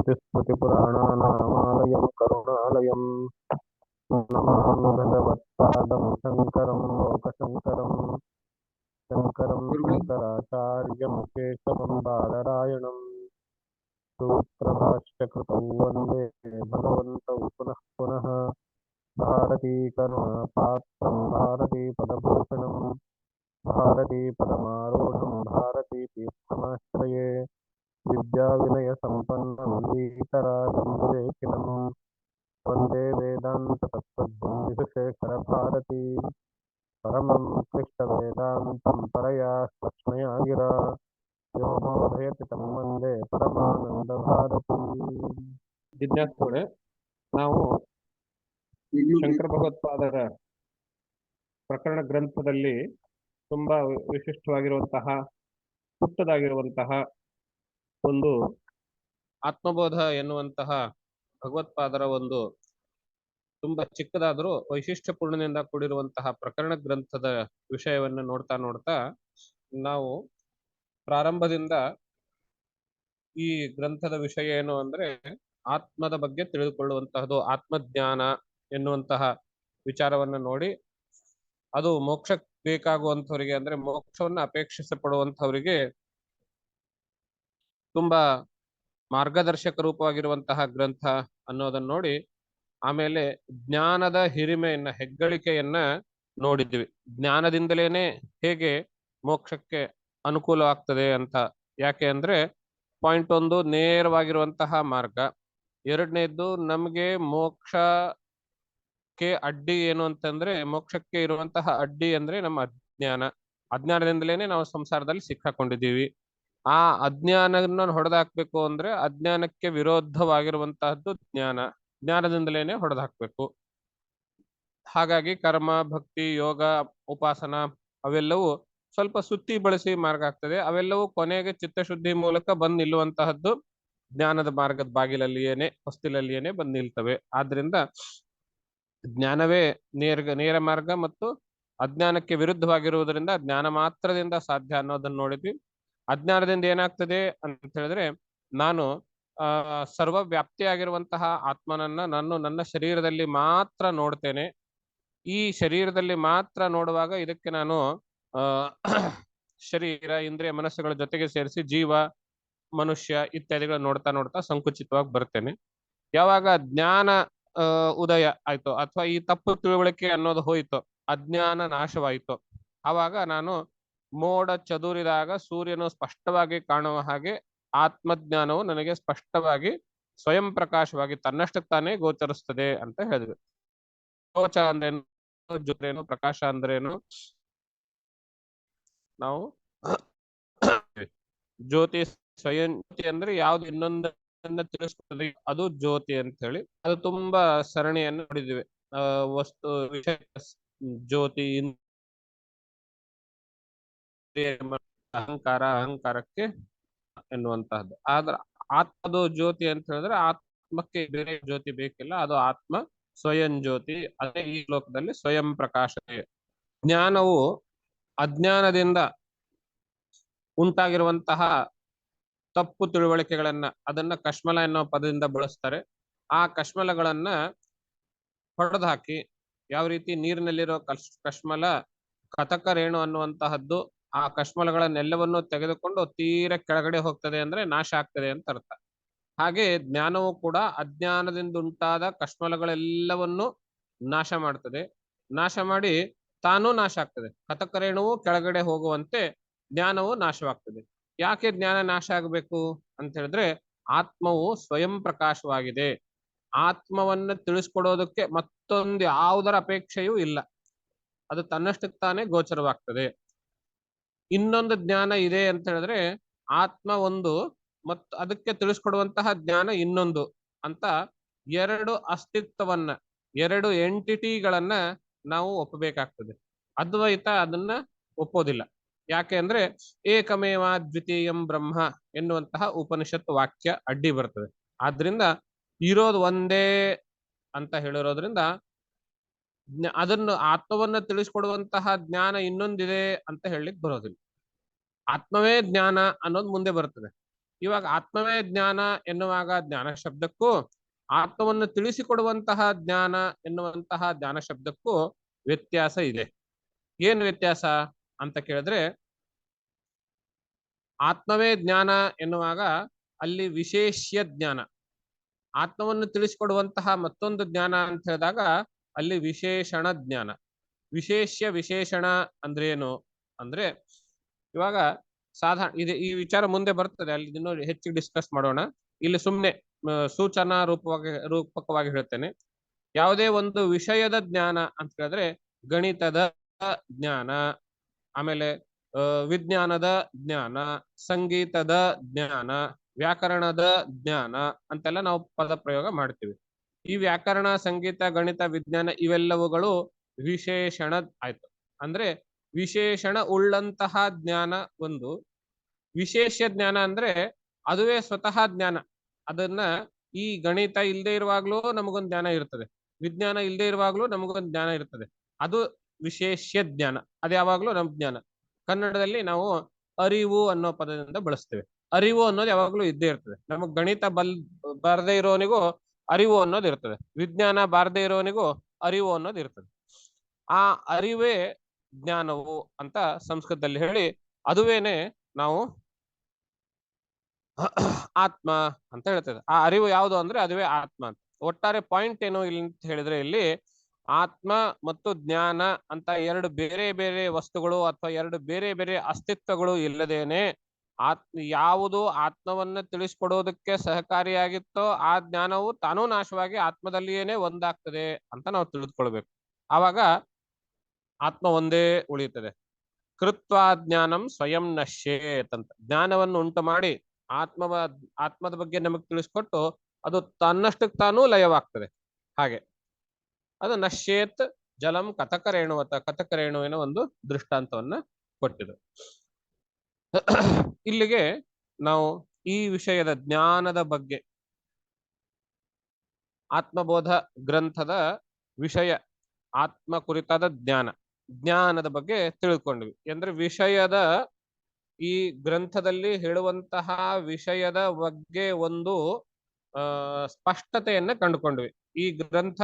श्रुतिस्मृतिपुराणानामालयं करुणालयं नमामि भगवत्पादं शङ्करं लोकशङ्करं शङ्कराचार्यं केशवं बादरायणं सूत्रभाष्यकृतौ वन्दे भगवन्तौ पुनः पुनः भारतीकरुणापात्रं भारतीपदभूषणं भारतीपदमारूढं भारतीतीर्थमाश्रये विद्याविनयसम्पन्नं वीतरागं विवेकिनं वन्दे वेदान्ततत्त्वज्ञं विधुशेखरभारती परमं क्लिष्टवेदान्तं परया स्मया गिरा यो मोहयति तं वन्दे परमानन्दभारती। ಜಿಜ್ಞಾಸುಗಳೇ, ನಾವು ಶಂಕರ ಭಗವತ್ಪಾದರ ಪ್ರಕರಣ ಗ್ರಂಥದಲ್ಲಿ ತುಂಬಾ ವಿಶಿಷ್ಟವಾಗಿರುವಂತಹ ಪುಟ್ಟದಾಗಿರುವಂತಹ ಒಂದು ಆತ್ಮಬೋಧ ಎನ್ನುವಂತಹ ಭಗವತ್ಪಾದರ ಒಂದು ತುಂಬಾ ಚಿಕ್ಕದಾದರೂ ವೈಶಿಷ್ಟ್ಯಪೂರ್ಣದಿಂದ ಕೂಡಿರುವಂತಹ ಪ್ರಕರಣ ಗ್ರಂಥದ ವಿಷಯವನ್ನು ನೋಡ್ತಾ ನೋಡ್ತಾ ನಾವು ಪ್ರಾರಂಭದಿಂದ ಈ ಗ್ರಂಥದ ವಿಷಯ ಏನು ಅಂದ್ರೆ ಆತ್ಮದ ಬಗ್ಗೆ ತಿಳಿದುಕೊಳ್ಳುವಂತಹದ್ದು, ಆತ್ಮಜ್ಞಾನ ಎನ್ನುವಂತಹ ವಿಚಾರವನ್ನು ನೋಡಿ ಅದು ಮೋಕ್ಷ ಬೇಕಾಗುವಂಥವರಿಗೆ, ಅಂದ್ರೆ ಮೋಕ್ಷವನ್ನು ಅಪೇಕ್ಷಿಸ ಪಡುವಂಥವರಿಗೆ ತುಂಬಾ ಮಾರ್ಗದರ್ಶಕ ರೂಪವಾಗಿರುವಂತಹ ಗ್ರಂಥ ಅನ್ನೋದನ್ನ ನೋಡಿ ಆಮೇಲೆ ಜ್ಞಾನದ ಹಿರಿಮೆಯನ್ನ, ಹೆಗ್ಗಳಿಕೆಯನ್ನ ನೋಡಿದ್ವಿ. ಜ್ಞಾನದಿಂದಲೇನೆ ಹೇಗೆ ಮೋಕ್ಷಕ್ಕೆ ಅನುಕೂಲವಾಗ್ತದೆ ಅಂತ. ಯಾಕೆ ಅಂದ್ರೆ ಪಾಯಿಂಟ್ ಒಂದು ನೇರವಾಗಿರುವಂತಹ ಮಾರ್ಗ, ಎರಡನೇದ್ದು ನಮಗೆ ಮೋಕ್ಷಕ್ಕೆ ಅಡ್ಡಿ ಏನು ಅಂತಂದ್ರೆ, ಮೋಕ್ಷಕ್ಕೆ ಇರುವಂತಹ ಅಡ್ಡಿ ಅಂದ್ರೆ ನಮ್ಮ ಅಜ್ಞಾನ. ಅಜ್ಞಾನದಿಂದಲೇನೆ ನಾವು ಸಂಸಾರದಲ್ಲಿ ಸಿಕ್ಕಾಕೊಂಡಿದ್ದೀವಿ. ಆ ಅಜ್ಞಾನವನ್ನು ಹೊಡೆದಾಕ್ಬೇಕು ಅಂದ್ರೆ ಅಜ್ಞಾನಕ್ಕೆ ವಿರೋಧವಾಗಿರುವಂತಹದ್ದು ಜ್ಞಾನ, ಜ್ಞಾನದಿಂದಲೇನೆ ಹೊಡೆದಾಕ್ಬೇಕು. ಹಾಗಾಗಿ ಕರ್ಮ, ಭಕ್ತಿ, ಯೋಗ, ಉಪಾಸನ ಅವೆಲ್ಲವೂ ಸ್ವಲ್ಪ ಸುತ್ತಿ ಬಳಸಿ ಮಾರ್ಗ ಆಗ್ತದೆ. ಅವೆಲ್ಲವೂ ಕೊನೆಗೆ ಚಿತ್ತಶುದ್ಧಿ ಮೂಲಕ ಬಂದು ನಿಲ್ಲುವಂತಹದ್ದು ಜ್ಞಾನದ ಮಾರ್ಗದ ಬಾಗಿಲಲ್ಲಿಯೇನೆ, ಹೊಸ್ತಿಲಲ್ಲಿಯೇನೆ ಬಂದು ನಿಲ್ತವೆ. ಆದ್ರಿಂದ ಜ್ಞಾನವೇ ನೇರ ಮಾರ್ಗ ಮತ್ತು ಅಜ್ಞಾನಕ್ಕೆ ವಿರುದ್ಧವಾಗಿರುವುದರಿಂದ ಜ್ಞಾನ ಮಾತ್ರದಿಂದ ಸಾಧ್ಯ ಅನ್ನೋದನ್ನ ನೋಡಿದ್ವಿ. ಅಜ್ಞಾನದಿಂದ ಏನಾಗ್ತದೆ ಅಂತ ಹೇಳಿದ್ರೆ, ನಾನು ಸರ್ವವ್ಯಾಪ್ತಿಯಾಗಿರುವಂತಹ ಆತ್ಮನನ್ನ ನನ್ನ ಶರೀರದಲ್ಲಿ ಮಾತ್ರ ನೋಡ್ತೇನೆ. ಈ ಶರೀರದಲ್ಲಿ ಮಾತ್ರ ನೋಡುವಾಗ ಇದಕ್ಕೆ ನಾನು ಶರೀರ, ಇಂದ್ರಿಯ, ಮನಸ್ಸುಗಳ ಜೊತೆಗೆ ಸೇರಿಸಿ ಜೀವ, ಮನುಷ್ಯ ಇತ್ಯಾದಿಗಳು ನೋಡ್ತಾ ನೋಡ್ತಾ ಸಂಕುಚಿತವಾಗಿ ಬರ್ತೇನೆ. ಯಾವಾಗ ಜ್ಞಾನ ಉದಯ ಆಯ್ತು ಅಥವಾ ಈ ತಪ್ಪು ತಿಳುವಳಿಕೆ ಅನ್ನೋದು ಹೋಯ್ತು, ಅಜ್ಞಾನ ನಾಶವಾಯಿತು, ಆವಾಗ ನಾನು ಮೋಡ ಚದುರಿದಾಗ ಸೂರ್ಯನು ಸ್ಪಷ್ಟವಾಗಿ ಕಾಣುವ ಹಾಗೆ ಆತ್ಮಜ್ಞಾನವು ನನಗೆ ಸ್ಪಷ್ಟವಾಗಿ ಸ್ವಯಂ ಪ್ರಕಾಶವಾಗಿ ತನ್ನಷ್ಟಕ್ಕೆ ತಾನೇ ಗೋಚರಿಸ್ತದೆ ಅಂತ ಹೇಳಿದ್ವಿ. ಗೋಚ ಅಂದ್ರೇನು, ಜೊತೆನು, ಪ್ರಕಾಶ ಅಂದ್ರೇನು, ನಾವು ಜ್ಯೋತಿ ಸ್ವಯಂ ಜ್ಯೋತಿ ಅಂದ್ರೆ ಯಾವ್ದು ಇನ್ನೊಂದನ್ನ ತಿಳಿಸ್ಕೊಡ್ತದೆ ಅದು ಜ್ಯೋತಿ ಅಂತ ಹೇಳಿ. ಅದು ತುಂಬಾ ಸರಣಿಯನ್ನು ನೋಡಿದ್ವಿ. ವಸ್ತು ವಿಷಯ ಜ್ಯೋತಿ, ಅಹಂಕಾರ, ಅಹಂಕಾರಕ್ಕೆ ಎನ್ನುವಂತಹದ್ದು. ಆದ್ರ ಆತ್ಮದು ಜ್ಯೋತಿ ಅಂತ ಹೇಳಿದ್ರೆ ಆತ್ಮಕ್ಕೆ ಬೇರೆ ಜ್ಯೋತಿ ಬೇಕಿಲ್ಲ, ಅದು ಆತ್ಮ ಸ್ವಯಂ ಜ್ಯೋತಿ. ಅದೇ ಈ ಲೋಕದಲ್ಲಿ ಸ್ವಯಂ ಪ್ರಕಾಶ. ಜ್ಞಾನವು ಅಜ್ಞಾನದಿಂದ ಉಂಟಾಗಿರುವಂತಹ ತಪ್ಪು ತಿಳುವಳಿಕೆಗಳನ್ನ, ಅದನ್ನ ಕಶ್ಮಲ ಎನ್ನುವ ಪದದಿಂದ ಬಳಸ್ತಾರೆ. ಆ ಕಶ್ಮಲಗಳನ್ನ ಹೊಡೆದು ಹಾಕಿ, ಯಾವ ರೀತಿ ನೀರಿನಲ್ಲಿರೋ ಕಶ್ಮಲ ಕಥಕ ರೇಣು ಅನ್ನುವಂತಹದ್ದು ಆ ಕಶ್ಮಲಗಳನ್ನೆಲ್ಲವನ್ನು ತೆಗೆದುಕೊಂಡು ತೀರ ಕೆಳಗಡೆ ಹೋಗ್ತದೆ ಅಂದ್ರೆ ನಾಶ ಆಗ್ತದೆ ಅಂತ ಅರ್ಥ. ಹಾಗೆ ಜ್ಞಾನವು ಕೂಡ ಅಜ್ಞಾನದಿಂದ ಉಂಟಾದ ಕಶ್ಮಲಗಳೆಲ್ಲವನ್ನು ನಾಶ ಮಾಡ್ತದೆ. ನಾಶ ಮಾಡಿ ತಾನೂ ನಾಶ ಆಗ್ತದೆ. ಕಥಕ ರೇಣುವು ಕೆಳಗಡೆ ಹೋಗುವಂತೆ ಜ್ಞಾನವು ನಾಶವಾಗ್ತದೆ. ಯಾಕೆ ಜ್ಞಾನ ನಾಶ ಆಗಬೇಕು ಅಂತ ಹೇಳಿದ್ರೆ, ಆತ್ಮವು ಸ್ವಯಂ ಪ್ರಕಾಶವಾಗಿದೆ. ಆತ್ಮವನ್ನು ತಿಳಿಸ್ಕೊಡೋದಕ್ಕೆ ಮತ್ತೊಂದು ಯಾವುದರ ಅಪೇಕ್ಷೆಯೂ ಇಲ್ಲ, ಅದು ತನ್ನಷ್ಟಕ್ಕೆ ತಾನೇ ಗೋಚರವಾಗ್ತದೆ. ಇನ್ನೊಂದು ಜ್ಞಾನ ಇದೆ ಅಂತ ಹೇಳಿದ್ರೆ ಆತ್ಮ ಒಂದು ಮತ್ತು ಅದಕ್ಕೆ ತಿಳಿಸ್ಕೊಡುವಂತಹ ಜ್ಞಾನ ಇನ್ನೊಂದು ಅಂತ ಎರಡು ಅಸ್ತಿತ್ವವನ್ನ, ಎರಡು ಎಂಟಿಟಿಗಳನ್ನ ನಾವು ಒಪ್ಪಬೇಕಾಗ್ತದೆ. ಅದ್ವೈತ ಅದನ್ನ ಒಪ್ಪೋದಿಲ್ಲ. ಯಾಕೆ ಅಂದ್ರೆ ಏಕಮೇವ ದ್ವಿತೀಯಂ ಬ್ರಹ್ಮ ಎನ್ನುವಂತಹ ಉಪನಿಷತ್ ವಾಕ್ಯ ಅಡ್ಡಿ ಬರ್ತದೆ. ಆದ್ರಿಂದ ಇರೋದು ಒಂದೇ ಅಂತ ಹೇಳಿರೋದ್ರಿಂದ ಅದನ್ನು ಆತ್ಮವನ್ನ ತಿಳಿಸ್ಕೊಡುವಂತಹ ಜ್ಞಾನ ಇನ್ನೊಂದಿದೆ ಅಂತ ಹೇಳಲಿಕ್ಕೆ ಬರೋದಿಲ್ಲ. ಆತ್ಮವೇ ಜ್ಞಾನ ಅನ್ನೋದು ಮುಂದೆ ಬರ್ತದೆ. ಇವಾಗ ಆತ್ಮವೇ ಜ್ಞಾನ ಎನ್ನುವಾಗ ಜ್ಞಾನ ಶಬ್ದಕ್ಕೂ ಆತ್ಮವನ್ನು ತಿಳಿಸಿಕೊಡುವಂತಹ ಜ್ಞಾನ ಎನ್ನುವಂತಹ ಜ್ಞಾನ ಶಬ್ದಕ್ಕೂ ವ್ಯತ್ಯಾಸ ಇದೆ. ಏನು ವ್ಯತ್ಯಾಸ ಅಂತ ಕೇಳಿದ್ರೆ, ಆತ್ಮವೇ ಜ್ಞಾನ ಎನ್ನುವಾಗ ಅಲ್ಲಿ ವಿಶೇಷ್ಯ ಜ್ಞಾನ, ಆತ್ಮವನ್ನು ತಿಳಿಸಿಕೊಡುವಂತಹ ಮತ್ತೊಂದು ಜ್ಞಾನ ಅಂತ ಹೇಳಿದಾಗ ಅಲ್ಲಿ ವಿಶೇಷಣ ಜ್ಞಾನ. ವಿಶೇಷ್ಯ ವಿಶೇಷಣ ಅಂದ್ರೆ ಏನು ಅಂದ್ರೆ, ಇವಾಗ ಸಾಧಾರಣ ಇದೆ, ಈ ವಿಚಾರ ಮುಂದೆ ಬರ್ತದೆ, ಅಲ್ಲಿ ಇನ್ನೂ ಹೆಚ್ಚು ಡಿಸ್ಕಸ್ ಮಾಡೋಣ. ಇಲ್ಲಿ ಸುಮ್ಮನೆ ಸೂಚನಾ ರೂಪಕವಾಗಿ ಹೇಳ್ತೇನೆ. ಯಾವುದೇ ಒಂದು ವಿಷಯದ ಜ್ಞಾನ ಅಂತ ಹೇಳಿದ್ರೆ ಗಣಿತದ ಜ್ಞಾನ, ಆಮೇಲೆ ವಿಜ್ಞಾನದ ಜ್ಞಾನ, ಸಂಗೀತದ ಜ್ಞಾನ, ವ್ಯಾಕರಣದ ಜ್ಞಾನ ಅಂತೆಲ್ಲ ನಾವು ಪದ ಪ್ರಯೋಗ ಮಾಡ್ತೀವಿ. ಈ ವ್ಯಾಕರಣ, ಸಂಗೀತ, ಗಣಿತ, ವಿಜ್ಞಾನ ಇವೆಲ್ಲವುಗಳು ವಿಶೇಷಣ ಆಯ್ತು. ಅಂದ್ರೆ ವಿಶೇಷಣ ಉಳ್ಳಂತಹ ಜ್ಞಾನ ಒಂದು. ವಿಶೇಷ ಜ್ಞಾನ ಅಂದ್ರೆ ಅದುವೇ ಸ್ವತಃ ಜ್ಞಾನ. ಅದನ್ನ ಈ ಗಣಿತ ಇಲ್ಲದೆ ಇರುವಾಗ್ಲೂ ನಮಗೊಂದು ಜ್ಞಾನ ಇರ್ತದೆ, ವಿಜ್ಞಾನ ಇಲ್ಲದೆ ಇರುವಾಗ್ಲೂ ನಮಗೊಂದು ಜ್ಞಾನ ಇರ್ತದೆ. ಅದು ವಿಶೇಷ ಜ್ಞಾನ. ಅದು ಯಾವಾಗ್ಲೂ ನಮ್ ಜ್ಞಾನ. ಕನ್ನಡದಲ್ಲಿ ನಾವು ಅರಿವು ಅನ್ನೋ ಪದದಿಂದ ಬಳಸ್ತೇವೆ. ಅರಿವು ಅನ್ನೋದು ಯಾವಾಗ್ಲೂ ಇದ್ದೇ ಇರ್ತದೆ. ನಮಗ್ ಗಣಿತ ಬಾರದೇ ಇರೋನಿಗೂ ಅರಿವು ಅನ್ನೋದು ಇರ್ತದೆ, ವಿಜ್ಞಾನ ಬಾರದೇ ಇರೋನಿಗೂ ಅರಿವು ಅನ್ನೋದು ಇರ್ತದೆ. ಆ ಅರಿವೇ ಜ್ಞಾನವು ಅಂತ ಸಂಸ್ಕೃತದಲ್ಲಿ ಹೇಳಿ, ಅದುವೇನೆ ನಾವು ಆತ್ಮ ಅಂತ ಹೇಳ್ತೇವೆ. ಆ ಅರಿವು ಯಾವುದು ಅಂದ್ರೆ ಅದುವೇ ಆತ್ಮ ಅಂತ. ಒಟ್ಟಾರೆ ಪಾಯಿಂಟ್ ಏನು ಇಲ್ಲಿ ಅಂತ ಹೇಳಿದ್ರೆ, ಇಲ್ಲಿ ಆತ್ಮ ಮತ್ತು ಜ್ಞಾನ ಅಂತ ಎರಡು ಬೇರೆ ಬೇರೆ ವಸ್ತುಗಳು ಅಥವಾ ಎರಡು ಬೇರೆ ಬೇರೆ ಅಸ್ತಿತ್ವಗಳು ಇಲ್ಲದೇನೆ ಯಾವುದು ಆತ್ಮವನ್ನ ತಿಳಿಸ್ಕೊಡೋದಕ್ಕೆ ಸಹಕಾರಿಯಾಗಿತ್ತೋ ಆ ಜ್ಞಾನವು ತಾನೂ ನಾಶವಾಗಿ ಆತ್ಮದಲ್ಲಿಯೇನೆ ಒಂದಾಗ್ತದೆ ಅಂತ ನಾವು ತಿಳಿದುಕೊಳ್ಬೇಕು. ಆವಾಗ ಆತ್ಮ ಒಂದೇ ಉಳಿಯುತ್ತದೆ. ಕೃತ್ವಾ ಜ್ಞಾನಂ ಸ್ವಯಂ ನಶ್ಯೇತ್ ಅಂತ, ಜ್ಞಾನವನ್ನು ಉಂಟು ಮಾಡಿ ಆತ್ಮದ ಬಗ್ಗೆ ನಮಗೆ ತಿಳಿಸ್ಕೊಟ್ಟು ಅದು ತನ್ನಷ್ಟಕ್ಕೆ ತಾನೂ ಲಯವಾಗ್ತದೆ. ಹಾಗೆ ಅದು ನಶ್ಯೇತ್ ಜಲಂ ಕಥಕರೇಣುವತ, ಕಥಕರೇಣುವಿನ ಒಂದು ದೃಷ್ಟಾಂತವನ್ನ ಕೊಟ್ಟಿದೆ. ಇಲ್ಲಿಗೆ ನಾವು ಈ ವಿಷಯದ ಜ್ಞಾನದ ಬಗ್ಗೆ, ಆತ್ಮಬೋಧ ಗ್ರಂಥದ ವಿಷಯ ಆತ್ಮ ಕುರಿತಾದ ಜ್ಞಾನದ ಬಗ್ಗೆ ತಿಳ್ಕೊಂಡ್ವಿ. ಅಂದ್ರೆ ವಿಷಯದ, ಈ ಗ್ರಂಥದಲ್ಲಿ ಹೇಳುವಂತಹ ವಿಷಯದ ಬಗ್ಗೆ ಒಂದು ಸ್ಪಷ್ಟತೆಯನ್ನ ಕಂಡುಕೊಂಡ್ವಿ. ಈ ಗ್ರಂಥ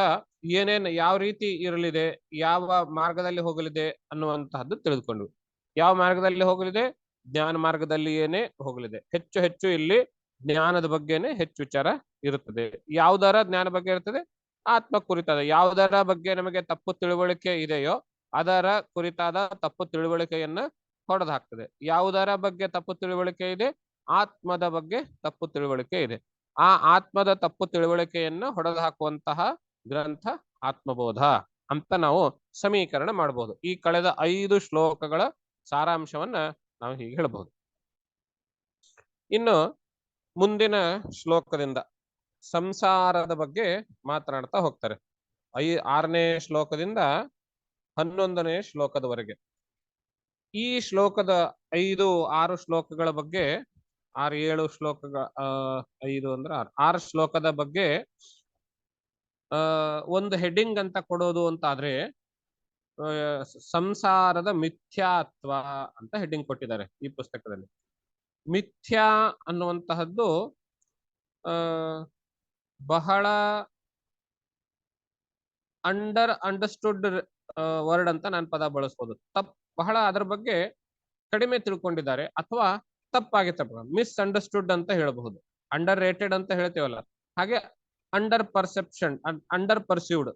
ಏನೇನು ಯಾವ ರೀತಿ ಇರಲಿದೆ, ಯಾವ ಮಾರ್ಗದಲ್ಲಿ ಹೋಗಲಿದೆ ಅನ್ನುವಂತಹದ್ದು ತಿಳಿದುಕೊಂಡ್ವಿ. ಯಾವ ಮಾರ್ಗದಲ್ಲಿ ಹೋಗಲಿದೆ? ಜ್ಞಾನ ಮಾರ್ಗದಲ್ಲಿ ಏನೇ ಹೋಗಲಿದೆ. ಹೆಚ್ಚು ಹೆಚ್ಚು ಇಲ್ಲಿ ಜ್ಞಾನದ ಬಗ್ಗೆನೆ ಹೆಚ್ಚು ವಿಚಾರ ಇರುತ್ತದೆ. ಯಾವುದರ ಜ್ಞಾನ ಬಗ್ಗೆ ಇರ್ತದೆ? ಆತ್ಮ ಕುರಿತಾದ. ಯಾವುದರ ಬಗ್ಗೆ ನಮಗೆ ತಪ್ಪು ತಿಳುವಳಿಕೆ ಇದೆಯೋ ಅದರ ಕುರಿತಾದ ತಪ್ಪು ತಿಳುವಳಿಕೆಯನ್ನ ಹೊಡೆದು ಹಾಕ್ತದೆ. ಯಾವುದರ ಬಗ್ಗೆ ತಪ್ಪು ತಿಳುವಳಿಕೆ ಇದೆ? ಆತ್ಮದ ಬಗ್ಗೆ ತಪ್ಪು ತಿಳುವಳಿಕೆ ಇದೆ. ಆ ಆತ್ಮದ ತಪ್ಪು ತಿಳುವಳಿಕೆಯನ್ನು ಹೊಡೆದು ಹಾಕುವಂತಹ ಗ್ರಂಥ ಆತ್ಮಬೋಧ ಅಂತ ನಾವು ಸಮೀಕರಣ ಮಾಡಬಹುದು. ಈ ಕಳೆದ 5 ಶ್ಲೋಕಗಳ ಸಾರಾಂಶವನ್ನ ನಾವು ಹೀಗೆ ಹೇಳಬಹುದು. ಇನ್ನು ಮುಂದಿನ ಶ್ಲೋಕದಿಂದ ಸಂಸಾರದ ಬಗ್ಗೆ ಮಾತನಾಡ್ತಾ ಹೋಗ್ತಾರೆ. 6ನೇ ಶ್ಲೋಕದಿಂದ 11ನೇ ಶ್ಲೋಕದವರೆಗೆ. ಈ ಶ್ಲೋಕದ 5-6 ಶ್ಲೋಕಗಳ ಬಗ್ಗೆ, 6-7 ಶ್ಲೋಕಗಳ 5 ಅಂದ್ರೆ 6 ಶ್ಲೋಕದ ಬಗ್ಗೆ ಒಂದು ಹೆಡ್ಡಿಂಗ್ ಅಂತ ಕೊಡೋದು ಅಂತಾದ್ರೆ ಸಂಸಾರದ ಮಿಥ್ಯಾತ್ವ ಅಂತ ಹೆಡ್ಡಿಂಗ್ ಕೊಟ್ಟಿದ್ದಾರೆ ಈ ಪುಸ್ತಕದಲ್ಲಿ. ಮಿಥ್ಯಾ ಅನ್ನುವಂತಹದ್ದು ಬಹಳ ಅಂಡರ್ಸ್ಟುಡ್ ವರ್ಡ್ ಅಂತ ನಾನು ಪದ ಬಳಸ್ಬೋದು. ಬಹಳ ಅದರ ಬಗ್ಗೆ ಕಡಿಮೆ ತಿಳ್ಕೊಂಡಿದ್ದಾರೆ ಅಥವಾ ತಪ್ಪಾಗಿ ಮಿಸ್ಅಂಡರ್ಸ್ಟುಡ್ ಅಂತ ಹೇಳಬಹುದು. ಅಂಡರ್ ರೇಟೆಡ್ ಅಂತ ಹೇಳ್ತೀವಲ್ಲ, ಹಾಗೆ under perception, under perceived,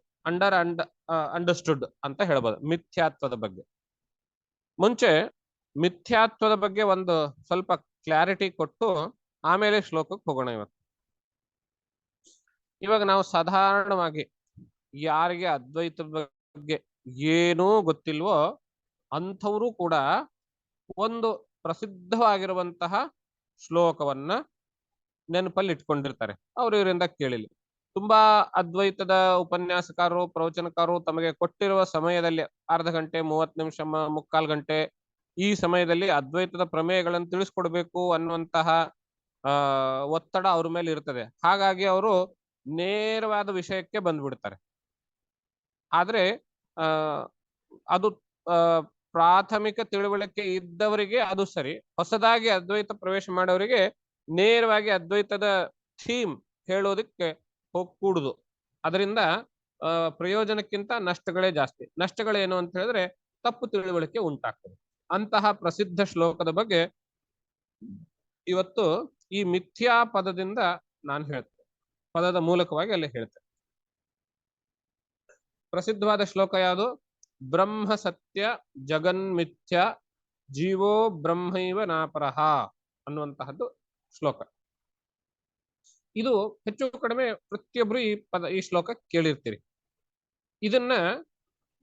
understood ಅಂತ ಹೇಳ್ಬೋದು ಮಿಥ್ಯಾತ್ವದ ಬಗ್ಗೆ. ಮುಂಚೆ ಮಿಥ್ಯಾತ್ವದ ಬಗ್ಗೆ ಒಂದು ಸ್ವಲ್ಪ ಕ್ಲಾರಿಟಿ ಕೊಟ್ಟು ಆಮೇಲೆ ಶ್ಲೋಕಕ್ಕೆ ಹೋಗೋಣ. ಇವಾಗ ನಾವು ಸಾಧಾರಣವಾಗಿ ಯಾರಿಗೆ ಅದ್ವೈತದ ಬಗ್ಗೆ ಏನೂ ಗೊತ್ತಿಲ್ವೋ ಅಂಥವರು ಕೂಡ ಒಂದು ಪ್ರಸಿದ್ಧವಾಗಿರುವಂತಹ ಶ್ಲೋಕವನ್ನ ನೆನಪಲ್ಲಿ ಇಟ್ಕೊಂಡಿರ್ತಾರೆ. ಅವರು ಇವರಿಂದ ಕೇಳಿಲ್ಲ. ತುಂಬಾ ಅದ್ವೈತದ ಉಪನ್ಯಾಸಕಾರರು, ಪ್ರವಚನಕಾರರು ತಮಗೆ ಕೊಟ್ಟಿರುವ ಸಮಯದಲ್ಲಿ ಅರ್ಧ ಗಂಟೆ, 30 ನಿಮಿಷ, 3/4 ಗಂಟೆ ಈ ಸಮಯದಲ್ಲಿ ಅದ್ವೈತದ ಪ್ರಮೇಯಗಳನ್ನು ತಿಳಿಸ್ಕೊಡ್ಬೇಕು ಅನ್ನುವಂತಹ ಒತ್ತಡ ಅವ್ರ ಮೇಲೆ ಇರ್ತದೆ. ಹಾಗಾಗಿ ಅವರು ನೇರವಾದ ವಿಷಯಕ್ಕೆ ಬಂದ್ಬಿಡ್ತಾರೆ. ಆದ್ರೆ ಅದು ಪ್ರಾಥಮಿಕ ತಿಳುವಳಿಕೆ ಇದ್ದವರಿಗೆ ಅದು ಸರಿ. ಹೊಸದಾಗಿ ಅದ್ವೈತ ಪ್ರವೇಶ ಮಾಡೋರಿಗೆ ನೇರವಾಗಿ ಅದ್ವೈತದ ಥೀಮ್ ಹೇಳೋದಕ್ಕೆ ಹೋಗ್ಕೂಡುದು. ಅದರಿಂದ ಪ್ರಯೋಜನಕ್ಕಿಂತ ನಷ್ಟಗಳೇ ಜಾಸ್ತಿ. ನಷ್ಟಗಳೇನು ಅಂತ ಹೇಳಿದ್ರೆ ತಪ್ಪು ತಿಳುವಳಿಕೆ ಉಂಟಾಗ್ತದೆ. ಅಂತಹ ಪ್ರಸಿದ್ಧ ಶ್ಲೋಕದ ಬಗ್ಗೆ ಇವತ್ತು ಈ ಮಿಥ್ಯಾ ಪದದಿಂದ ನಾನು ಹೇಳ್ತೇನೆ, ಪದದ ಮೂಲಕವಾಗಿ ಅಲ್ಲಿ ಹೇಳ್ತೇನೆ. ಪ್ರಸಿದ್ಧವಾದ ಶ್ಲೋಕ ಯಾವುದು? ಬ್ರಹ್ಮ ಸತ್ಯ ಜಗನ್ಮಿಥ್ಯ ಜೀವೋ ಬ್ರಹ್ಮೈವ ನಾಪರಹ ಅನ್ನುವಂತಹದ್ದು ಶ್ಲೋಕ. ಇದು ಹೆಚ್ಚು ಕಡಿಮೆ ಪ್ರತಿಯೊಬ್ರು ಈ ಶ್ಲೋಕ ಕೇಳಿರ್ತೀರಿ. ಇದನ್ನ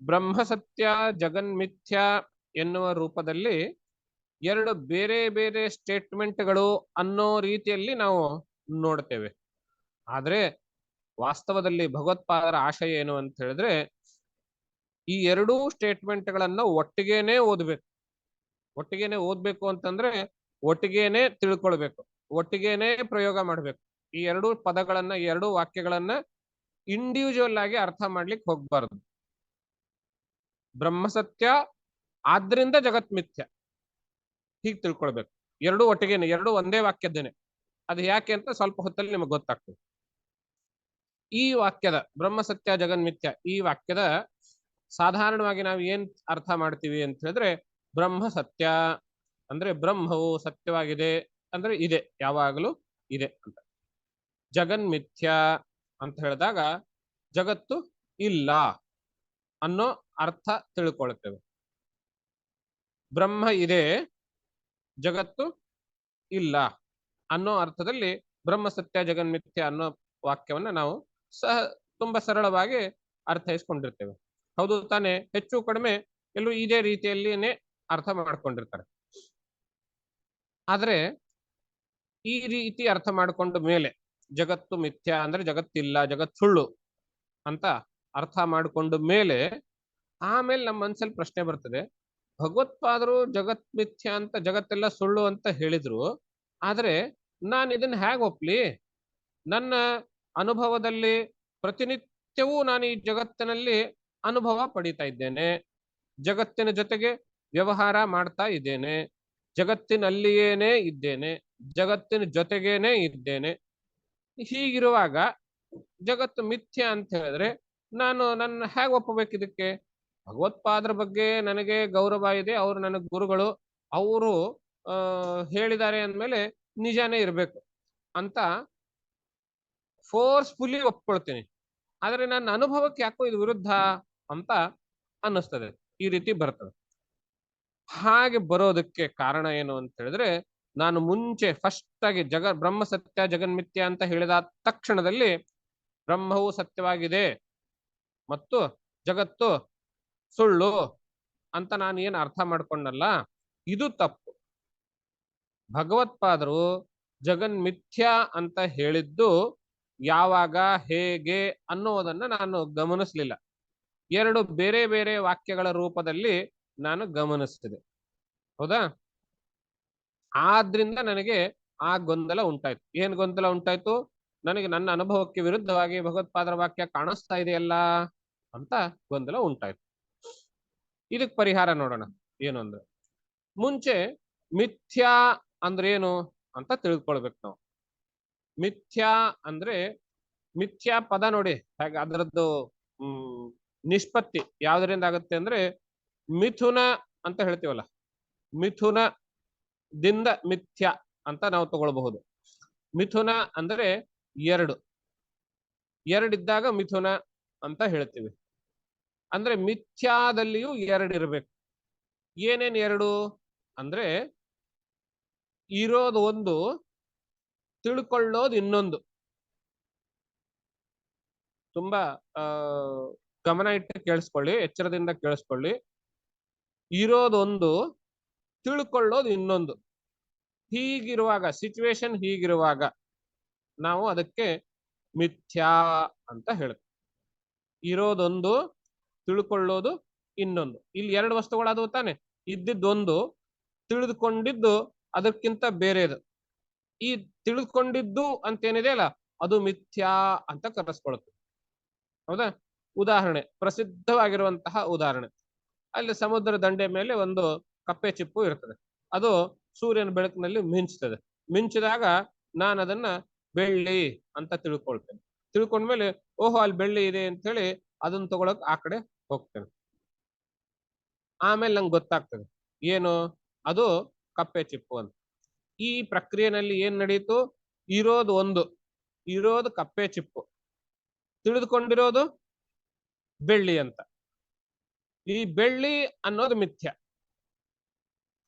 ಬ್ರಹ್ಮ ಸತ್ಯ ಜಗನ್ಮಿಥ್ಯ ಎನ್ನುವ ರೂಪದಲ್ಲಿ ಎರಡು ಬೇರೆ ಬೇರೆ ಸ್ಟೇಟ್ಮೆಂಟ್ಗಳು ಅನ್ನೋ ರೀತಿಯಲ್ಲಿ ನಾವು ನೋಡ್ತೇವೆ. ಆದ್ರೆ ವಾಸ್ತವದಲ್ಲಿ ಭಗವತ್ಪಾದರ ಆಶಯ ಏನು ಅಂತ ಹೇಳಿದ್ರೆ ಈ ಎರಡೂ ಸ್ಟೇಟ್ಮೆಂಟ್ಗಳನ್ನ ಒಟ್ಟಿಗೆನೆ ಓದ್ಬೇಕು. ಒಟ್ಟಿಗೆನೆ ಓದ್ಬೇಕು ಅಂತಂದ್ರೆ ಒಟ್ಟಿಗೆನೆ ತಿಳ್ಕೊಳ್ಬೇಕು, ಒಟ್ಟಿಗೆನೆ ಪ್ರಯೋಗ ಮಾಡ್ಬೇಕು. ಈ ಎರಡೂ ಪದಗಳನ್ನ, ಈ ಎರಡೂ ವಾಕ್ಯಗಳನ್ನ ಇಂಡಿವಿಜುವಲ್ ಆಗಿ ಅರ್ಥ ಮಾಡ್ಲಿಕ್ಕೆ ಹೋಗ್ಬಾರ್ದು. ಬ್ರಹ್ಮಸತ್ಯ ಆದ್ರಿಂದ ಜಗತ್ ಮಿಥ್ಯ, ಹೀಗೆ ತಿಳ್ಕೊಳ್ಬೇಕು. ಎರಡೂ ಒಟ್ಟಿಗೆನೆ, ಎರಡೂ ಒಂದೇ ವಾಕ್ಯದ್ದೇನೆ. ಅದು ಯಾಕೆ ಅಂತ ಸ್ವಲ್ಪ ಹೊತ್ತಲ್ಲಿ ನಿಮಗೆ ಗೊತ್ತಾಗ್ತದೆ. ಈ ವಾಕ್ಯದ ಬ್ರಹ್ಮಸತ್ಯ ಜಗನ್ಮಿಥ್ಯ ಈ ವಾಕ್ಯದ ಸಾಧಾರಣವಾಗಿ ನಾವು ಏನ್ ಅರ್ಥ ಮಾಡ್ತೀವಿ ಅಂತ ಹೇಳಿದ್ರೆ, ಬ್ರಹ್ಮ ಸತ್ಯ ಅಂದ್ರೆ ಬ್ರಹ್ಮವು ಸತ್ಯವಾಗಿದೆ ಅಂದ್ರೆ ಇದೆ, ಯಾವಾಗಲೂ ಇದೆ ಅಂತ. ಜಗನ್ಮಿಥ್ಯ ಅಂತ ಹೇಳಿದಾಗ ಜಗತ್ತು ಇಲ್ಲ ಅನ್ನೋ ಅರ್ಥ ತಿಳ್ಕೊಳ್ತೇವೆ. ಬ್ರಹ್ಮ ಇದೆ, ಜಗತ್ತು ಇಲ್ಲ ಅನ್ನೋ ಅರ್ಥದಲ್ಲಿ ಬ್ರಹ್ಮ ಸತ್ಯ ಜಗನ್ಮಿಥ್ಯ ಅನ್ನೋ ವಾಕ್ಯವನ್ನ ನಾವು ತುಂಬಾ ಸರಳವಾಗಿ ಅರ್ಥೈಸ್ಕೊಂಡಿರ್ತೇವೆ. ಹೌದು ತಾನೆ? ಹೆಚ್ಚು ಕಡಿಮೆ ಎಲ್ಲೂ ಇದೇ ರೀತಿಯಲ್ಲಿನೇ ಅರ್ಥ ಮಾಡ್ಕೊಂಡಿರ್ತಾರೆ. ಆದ್ರೆ ಈ ರೀತಿ ಅರ್ಥ ಮಾಡ್ಕೊಂಡ ಮೇಲೆ ಜಗತ್ತು ಮಿಥ್ಯ ಅಂದ್ರೆ ಜಗತ್ತಿಲ್ಲ, ಜಗತ್ ಸುಳ್ಳು ಅಂತ ಅರ್ಥ ಮಾಡಿಕೊಂಡ ಮೇಲೆ ಆಮೇಲೆ ನಮ್ಮ ಮನಸ್ಸಲ್ಲಿ ಪ್ರಶ್ನೆ ಬರ್ತದೆ, ಭಗವತ್ಪಾದರು ಜಗತ್ ಮಿಥ್ಯ ಅಂತ, ಜಗತ್ತೆಲ್ಲ ಸುಳ್ಳು ಅಂತ ಹೇಳಿದ್ರು, ಆದ್ರೆ ನಾನು ಇದನ್ನ ಹೇಗೆ ಒಪ್ಲಿ? ನನ್ನ ಅನುಭವದಲ್ಲಿ ಪ್ರತಿನಿತ್ಯವೂ ನಾನು ಈ ಜಗತ್ತಿನಲ್ಲಿ ಅನುಭವ ಪಡಿತಾ ಇದ್ದೇನೆ, ಜಗತ್ತಿನ ಜೊತೆಗೆ ವ್ಯವಹಾರ ಮಾಡ್ತಾ ಇದ್ದೇನೆ, ಜಗತ್ತಿನಲ್ಲಿಯೇನೇ ಇದ್ದೇನೆ, ಜಗತ್ತಿನ ಜೊತೆಗೇನೆ ಇದ್ದೇನೆ. ಹೀಗಿರುವಾಗ ಜಗತ್ತು ಮಿಥ್ಯ ಅಂತ ಹೇಳಿದ್ರೆ ನಾನು ನನ್ನ ಹೇಗೆ ಒಪ್ಪಬೇಕು ಇದಕ್ಕೆ? ಭಗವತ್ಪಾದರ ಬಗ್ಗೆ ನನಗೆ ಗೌರವ ಇದೆ, ಅವರು ನನಗೆ ಗುರುಗಳು, ಅವರು ಹೇಳಿದ್ದಾರೆ ಅಂದಮೇಲೆ ನಿಜಾನೇ ಇರಬೇಕು ಅಂತ ಫೋರ್ಸ್ಫುಲಿ ಒಪ್ಕೊಳ್ತೀನಿ. ಆದ್ರೆ ನನ್ನ ಅನುಭವಕ್ಕೆ ಯಾಕೋ ಇದು ವಿರುದ್ಧ ಅಂತ ಅನ್ನಿಸ್ತದೆ. ಈ ರೀತಿ ಬರ್ತದೆ. ಹಾಗೆ ಬರೋದಕ್ಕೆ ಕಾರಣ ಏನು ಅಂತ ಹೇಳಿದ್ರೆ, ನಾನು ಮುಂಚೆ ಫಸ್ಟ್ ಆಗಿ ಬ್ರಹ್ಮ ಸತ್ಯ ಜಗನ್ಮಿಥ್ಯ ಅಂತ ಹೇಳಿದ ತಕ್ಷಣದಲ್ಲಿ ಬ್ರಹ್ಮವು ಸತ್ಯವಾಗಿದೆ ಮತ್ತು ಜಗತ್ತು ಸುಳ್ಳು ಅಂತ ನಾನು ಏನು ಅರ್ಥ ಮಾಡ್ಕೊಂಡಲ್ಲ, ಇದು ತಪ್ಪು. ಭಗವತ್ಪಾದರು ಜಗನ್ಮಿಥ್ಯ ಅಂತ ಹೇಳಿದ್ದು ಯಾವಾಗ, ಹೇಗೆ ಅನ್ನೋದನ್ನ ನಾನು ಗಮನಿಸ್ಲಿಲ್ಲ. ಎರಡು ಬೇರೆ ಬೇರೆ ವಾಕ್ಯಗಳ ರೂಪದಲ್ಲಿ ನಾನು ಗಮನಿಸ್ತಿದೆ. ಹೌದಾ? ಆದ್ರಿಂದ ನನಗೆ ಆ ಗೊಂದಲ ಉಂಟಾಯ್ತು. ಏನ್ ಗೊಂದಲ ಉಂಟಾಯ್ತು? ನನಗೆ ನನ್ನ ಅನುಭವಕ್ಕೆ ವಿರುದ್ಧವಾಗಿ ಭಗವತ್ಪಾದರ ವಾಕ್ಯ ಕಾಣಿಸ್ತಾ ಇದೆಯಲ್ಲ ಅಂತ ಗೊಂದಲ ಉಂಟಾಯ್ತು. ಇದಕ್ಕೆ ಪರಿಹಾರ ನೋಡೋಣ. ಏನು ಅಂದ್ರೆ, ಮುಂಚೆ ಮಿಥ್ಯಾ ಅಂದ್ರೆ ಏನು ಅಂತ ತಿಳ್ಕೊಳ್ಬೇಕು ನಾವು. ಮಿಥ್ಯಾ ಅಂದ್ರೆ, ಮಿಥ್ಯಾ ಪದ ನೋಡಿ ಹಾಗೆ ಅದರದ್ದು ನಿಷ್ಪತ್ತಿ ಯಾವ್ದರಿಂದ ಆಗುತ್ತೆ ಅಂದ್ರೆ, ಮಿಥುನ ಅಂತ ಹೇಳ್ತೀವಲ್ಲ, ಮಿಥುನದಿಂದ ಮಿಥ್ಯ ಅಂತ ನಾವು ತಗೊಳ್ಬಹುದು. ಮಿಥುನ ಅಂದ್ರೆ ಎರಡಿದ್ದಾಗ ಮಿಥುನ ಅಂತ ಹೇಳ್ತೀವಿ. ಅಂದ್ರೆ ಮಿಥ್ಯಾದಲ್ಲಿಯೂ ಎರಡಿರ್ಬೇಕು. ಏನೇನ್ ಎರಡು ಅಂದ್ರೆ, ಇರೋದು ಒಂದು, ತಿಳ್ಕೊಳ್ಳೋದು ಇನ್ನೊಂದು. ತುಂಬಾ ಗಮನ ಇಟ್ಟು ಕೇಳಿಸ್ಕೊಳ್ಳಿ, ಎಚ್ಚರದಿಂದ ಕೇಳಿಸ್ಕೊಳ್ಳಿ. ಇರೋದೊಂದು, ತಿಳ್ಕೊಳ್ಳೋದು ಇನ್ನೊಂದು. ಹೀಗಿರುವಾಗ, ಸಿಚುವೇಶನ್ ಹೀಗಿರುವಾಗ ನಾವು ಅದಕ್ಕೆ ಮಿಥ್ಯಾ ಅಂತ ಹೇಳ್ತೀವಿ. ಇರೋದೊಂದು, ತಿಳ್ಕೊಳ್ಳೋದು ಇನ್ನೊಂದು. ಇಲ್ಲಿ ಎರಡು ವಸ್ತುಗಳಾದವು ತಾನೆ. ಇದ್ದಿದ್ದೊಂದು, ತಿಳಿದುಕೊಂಡಿದ್ದು ಅದಕ್ಕಿಂತ ಬೇರೆದು. ಈ ತಿಳಿದುಕೊಂಡಿದ್ದು ಅಂತೇನಿದೆ ಅಲ್ಲ, ಅದು ಮಿಥ್ಯಾ ಅಂತ ಕರೆಸ್ಕೊಳುತ್ತೆ. ಹೌದಾ? ಉದಾಹರಣೆ, ಪ್ರಸಿದ್ಧವಾಗಿರುವಂತಹ ಉದಾಹರಣೆ, ಅಲ್ಲಿ ಸಮುದ್ರ ದಂಡೆ ಮೇಲೆ ಒಂದು ಕಪ್ಪೆ ಚಿಪ್ಪು ಇರ್ತದೆ. ಅದು ಸೂರ್ಯನ ಬೆಳಕಿನಲ್ಲಿ ಮಿಂಚ್ತದೆ. ಮಿಂಚಿದಾಗ ನಾನು ಅದನ್ನ ಬೆಳ್ಳಿ ಅಂತ ತಿಳ್ಕೊಳ್ತೇನೆ. ತಿಳ್ಕೊಂಡ್ಮೇಲೆ ಓಹೋ ಅಲ್ಲಿ ಬೆಳ್ಳಿ ಇದೆ ಅಂತ ಹೇಳಿ ಅದನ್ನ ತಗೊಳಕ್ ಆ ಕಡೆ ಹೋಗ್ತೇನೆ. ಆಮೇಲೆ ನಂಗೆ ಗೊತ್ತಾಗ್ತದೆ ಏನು ಅದು ಕಪ್ಪೆ ಚಿಪ್ಪು ಅಂತ. ಈ ಪ್ರಕ್ರಿಯೆನಲ್ಲಿ ಏನ್ ನಡೀತು, ಇರೋದು ಕಪ್ಪೆ ಚಿಪ್ಪು, ತಿಳಿದುಕೊಂಡಿರೋದು ಬೆಳ್ಳಿ ಅಂತ. ಈ ಬೆಳ್ಳಿ ಅನ್ನೋದು ಮಿಥ್ಯ.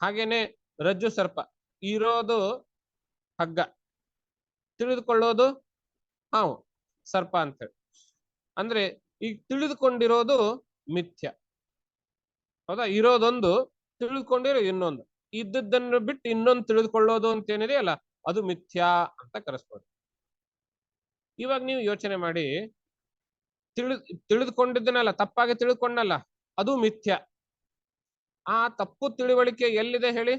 ಹಾಗೇನೆ ರಜ್ಜು ಸರ್ಪ, ಇರೋದು ಹಗ್ಗ, ತಿಳಿದುಕೊಳ್ಳೋದು ಹಾವು ಸರ್ಪ ಅಂತೇಳಿ. ಅಂದ್ರೆ ಈಗ ತಿಳಿದುಕೊಂಡಿರೋದು ಮಿಥ್ಯ, ಹೌದಾ? ಇರೋದೊಂದು, ತಿಳಿದುಕೊಂಡಿರೋ ಇನ್ನೊಂದು, ಇದ್ದದ್ದನ್ನು ಬಿಟ್ಟು ಇನ್ನೊಂದು ತಿಳಿದುಕೊಳ್ಳೋದು ಅಂತ ಏನಿದೆಯಲ್ಲ ಅದು ಮಿಥ್ಯಾ ಅಂತ ಕರೆಸ್ಬೋದು. ಇವಾಗ ನೀವು ಯೋಚನೆ ಮಾಡಿ, ತಿಳಿದುಕೊಂಡಿದ್ದನಲ್ಲ, ತಪ್ಪಾಗಿ ತಿಳ್ಕೊಂಡಲ್ಲ, ಅದು ಮಿಥ್ಯ. ಆ ತಪ್ಪು ತಿಳುವಳಿಕೆ ಎಲ್ಲಿದೆ ಹೇಳಿ?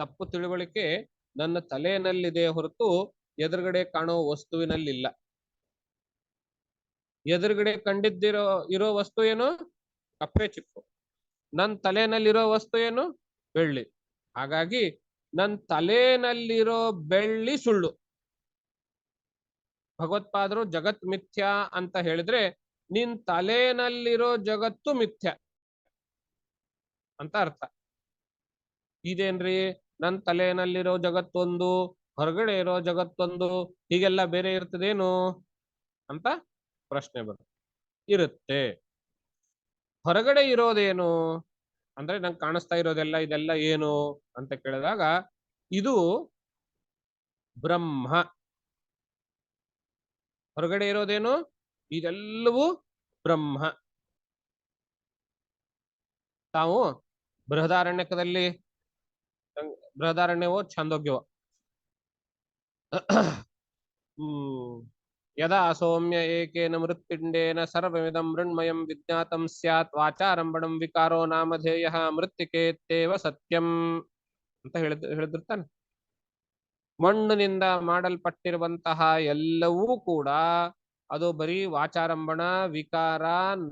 ತಪ್ಪು ತಿಳುವಳಿಕೆ ನನ್ನ ತಲೆಯಲ್ಲಿದೆ ಹೊರತು ಎದುರುಗಡೆ ಕಾಣೋ ವಸ್ತುವಿನಲ್ಲಿಲ್ಲ. ಎದುರುಗಡೆ ಇರೋ ವಸ್ತು ಏನು? ಕಪ್ಪೆ ಚಿಪ್ಪು. ನನ್ನ ತಲೆನಲ್ಲಿರೋ ವಸ್ತು ಏನು? ಬೆಳ್ಳಿ. ಹಾಗಾಗಿ ನನ್ನ ತಲೆನಲ್ಲಿರೋ ಬೆಳ್ಳಿ ಸುಳ್ಳು. ಭಗವತ್ಪಾದರು ಜಗತ್ ಮಿಥ್ಯ ಅಂತ ಹೇಳಿದ್ರೆ ನಿನ್ ತಲೆನಲ್ಲಿರೋ ಜಗತ್ತು ಮಿಥ್ಯ ಅಂತ ಅರ್ಥ. ಇದೇನ್ರಿ, ನನ್ನ ತಲೆನಲ್ಲಿರೋ ಜಗತ್ತೊಂದು, ಹೊರಗಡೆ ಇರೋ ಜಗತ್ತೊಂದು, ಹೀಗೆಲ್ಲ ಬೇರೆ ಇರ್ತದೇನು ಅಂತ ಪ್ರಶ್ನೆ ಬರುತ್ತೆ. ಇರುತ್ತೆ. ಹೊರಗಡೆ ಇರೋದೇನು ಅಂದ್ರೆ ನಂಗೆ ಕಾಣಿಸ್ತಾ ಇರೋದೆಲ್ಲ ಇದೆಲ್ಲ ಏನು ಅಂತ ಕೇಳಿದಾಗ ಇದು ಬ್ರಹ್ಮ. ಹೊರಗಡೆ ಇರೋದೇನು? ಇದೆಲ್ಲವೂ ಬ್ರಹ್ಮ. ತಾವು ಬೃಹದಾರಣ್ಯಕದಲ್ಲಿ, ಬೃಹದಾರಣ್ಯವೋ ಛಾಂದೋಗ್ಯವೋ, ಯದಾ ಸೌಮ್ಯ ಏಕೇನ ಮೃತ್ಪಿಂಡೇನ ಸರ್ವಮಿದಂ ಮೃಣ್ಮಯಂ ವಿಜ್ಞಾತಂ ಸ್ಯಾತ್ ವಾಚಾರಂಭಣಂ ವಿಕಾರೋ ನಾಮಧೇಯ ಮೃತ್ತಿಕೇತ್ತೇವ ಸತ್ಯಂ ಅಂತ ಹೇಳಿದಿರ್ತಾನೆ. ಮಣ್ಣಿನಿಂದ ಮಾಡಲ್ಪಟ್ಟಿರುವಂತಹ ಎಲ್ಲವೂ ಕೂಡ ಅದು ಬರೀ ವಾಚಾರಂಭಣ, ವಿಕಾರ,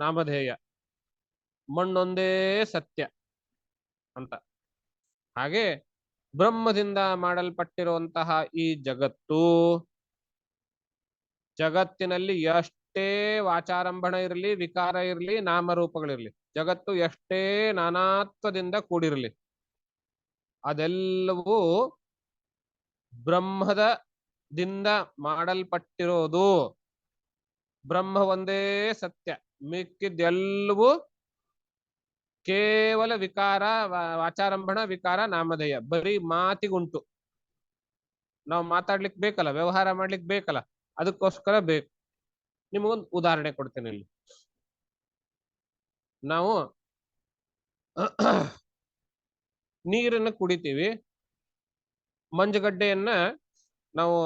ನಾಮಧೇಯ, ಮಣ್ಣೊಂದೇ ಸತ್ಯ ಅಂತ. ಹಾಗೆ ಬ್ರಹ್ಮದಿಂದ ಮಾಡಲ್ಪಟ್ಟಿರುವಂತಹ ಈ ಜಗತ್ತಿನಲ್ಲಿ ಎಷ್ಟೇ ವಾಚಾರಂಭಣ ಇರಲಿ, ವಿಕಾರ ಇರಲಿ, ನಾಮರೂಪಗಳಿರ್ಲಿ, ಜಗತ್ತು ಎಷ್ಟೇ ನಾನಾತ್ವದಿಂದ ಕೂಡಿರಲಿ, ಅದೆಲ್ಲವೂ ಬ್ರಹ್ಮದಿಂದ ಮಾಡಲ್ಪಟ್ಟಿರೋದು. ಬ್ರಹ್ಮ ಒಂದೇ ಸತ್ಯ, ಮಿಕ್ಕಿದ್ದೆಲ್ಲವೂ ಕೇವಲ ವಿಕಾರ, ವಾಚಾರಂಭಣ, ವಿಕಾರ, ನಾಮಧೇಯ. ಬರೀ ಮಾತಿಗುಂಟು. ನಾವು ಮಾತಾಡ್ಲಿಕ್ಕೆ ಬೇಕಲ್ಲ, ವ್ಯವಹಾರ ಮಾಡ್ಲಿಕ್ಕೆ ಬೇಕಲ್ಲ, ಅದಕ್ಕೋಸ್ಕರ ಬೇಕು. ನಿಮಗೊಂದು ಉದಾಹರಣೆ ಕೊಡ್ತೇನೆ. ಇಲ್ಲಿ ನಾವು ನೀರನ್ನು ಕುಡಿತೀವಿ. ಮಂಜುಗಡ್ಡೆಯನ್ನ ನಾವು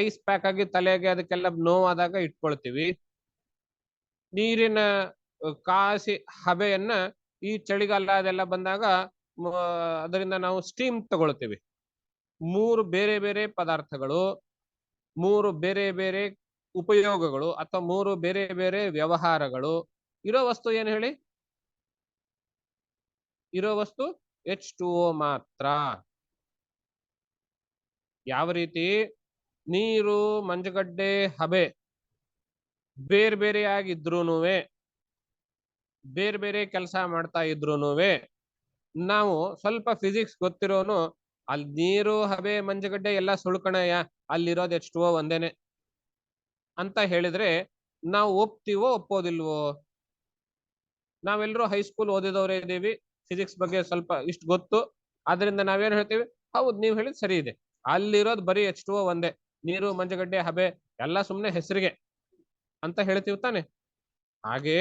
ಐಸ್ ಪ್ಯಾಕ್ ಆಗಿ ತಲೆಗೆ ಅದಕ್ಕೆಲ್ಲ ನೋವಾದಾಗ ಇಟ್ಕೊಳ್ತೀವಿ. ನೀರಿನ ಕಾಸಿ ಹಬೆಯನ್ನ ಈ ಚಳಿಗಾಲ ಅದೆಲ್ಲ ಬಂದಾಗ ಅದರಿಂದ ನಾವು ಸ್ಟೀಮ್ ತಗೊಳ್ತೀವಿ. 3 ಬೇರೆ ಬೇರೆ ಪದಾರ್ಥಗಳು, 3 ಬೇರೆ ಬೇರೆ ಉಪಯೋಗಗಳು, ಅಥವಾ 3 ಬೇರೆ ಬೇರೆ ವ್ಯವಹಾರಗಳು. ಇರೋ ವಸ್ತು ಏನು ಹೇಳಿ? ಇರೋ ವಸ್ತು H2O ಮಾತ್ರ. ಯಾವ ರೀತಿ ನೀರು, ಮಂಜುಗಡ್ಡೆ, ಹಬೆ ಬೇರೆ ಬೇರೆಯಾಗಿದ್ರೂನುವೆ, ಬೇರೆ ಬೇರೆ ಕೆಲಸ ಮಾಡ್ತಾ ಇದ್ರೂನುವೆ, ನಾವು ಸ್ವಲ್ಪ ಫಿಸಿಕ್ಸ್ ಗೊತ್ತಿರೋನು ಅಲ್ಲಿ ನೀರು, ಹಬೆ, ಮಂಜುಗಡ್ಡೆ ಎಲ್ಲ ಸುಳ್ಕಣಯ್ಯ, ಅಲ್ಲಿರೋದು H2O ಒಂದೇನೆ ಅಂತ ಹೇಳಿದ್ರೆ ನಾವು ಒಪ್ತೀವೋ ಒಪ್ಪೋದಿಲ್ವೋ? ನಾವೆಲ್ಲರೂ ಹೈಸ್ಕೂಲ್ ಓದಿದವರೇ ಇದ್ದೀವಿ, ಫಿಸಿಕ್ಸ್ ಬಗ್ಗೆ ಸ್ವಲ್ಪ ಇಷ್ಟು ಗೊತ್ತು. ಆದ್ರಿಂದ ನಾವೇನು ಹೇಳ್ತೀವಿ? ಹೌದು, ನೀವು ಹೇಳಿದ್ ಸರಿ ಇದೆ, ಅಲ್ಲಿರೋದು ಬರೀ H2O ಒಂದೇ, ನೀರು, ಮಂಜುಗಡ್ಡೆ, ಹಬೆ ಎಲ್ಲ ಸುಮ್ಮನೆ ಹೆಸರಿಗೆ ಅಂತ ಹೇಳ್ತೀವಿ ತಾನೆ. ಹಾಗೆ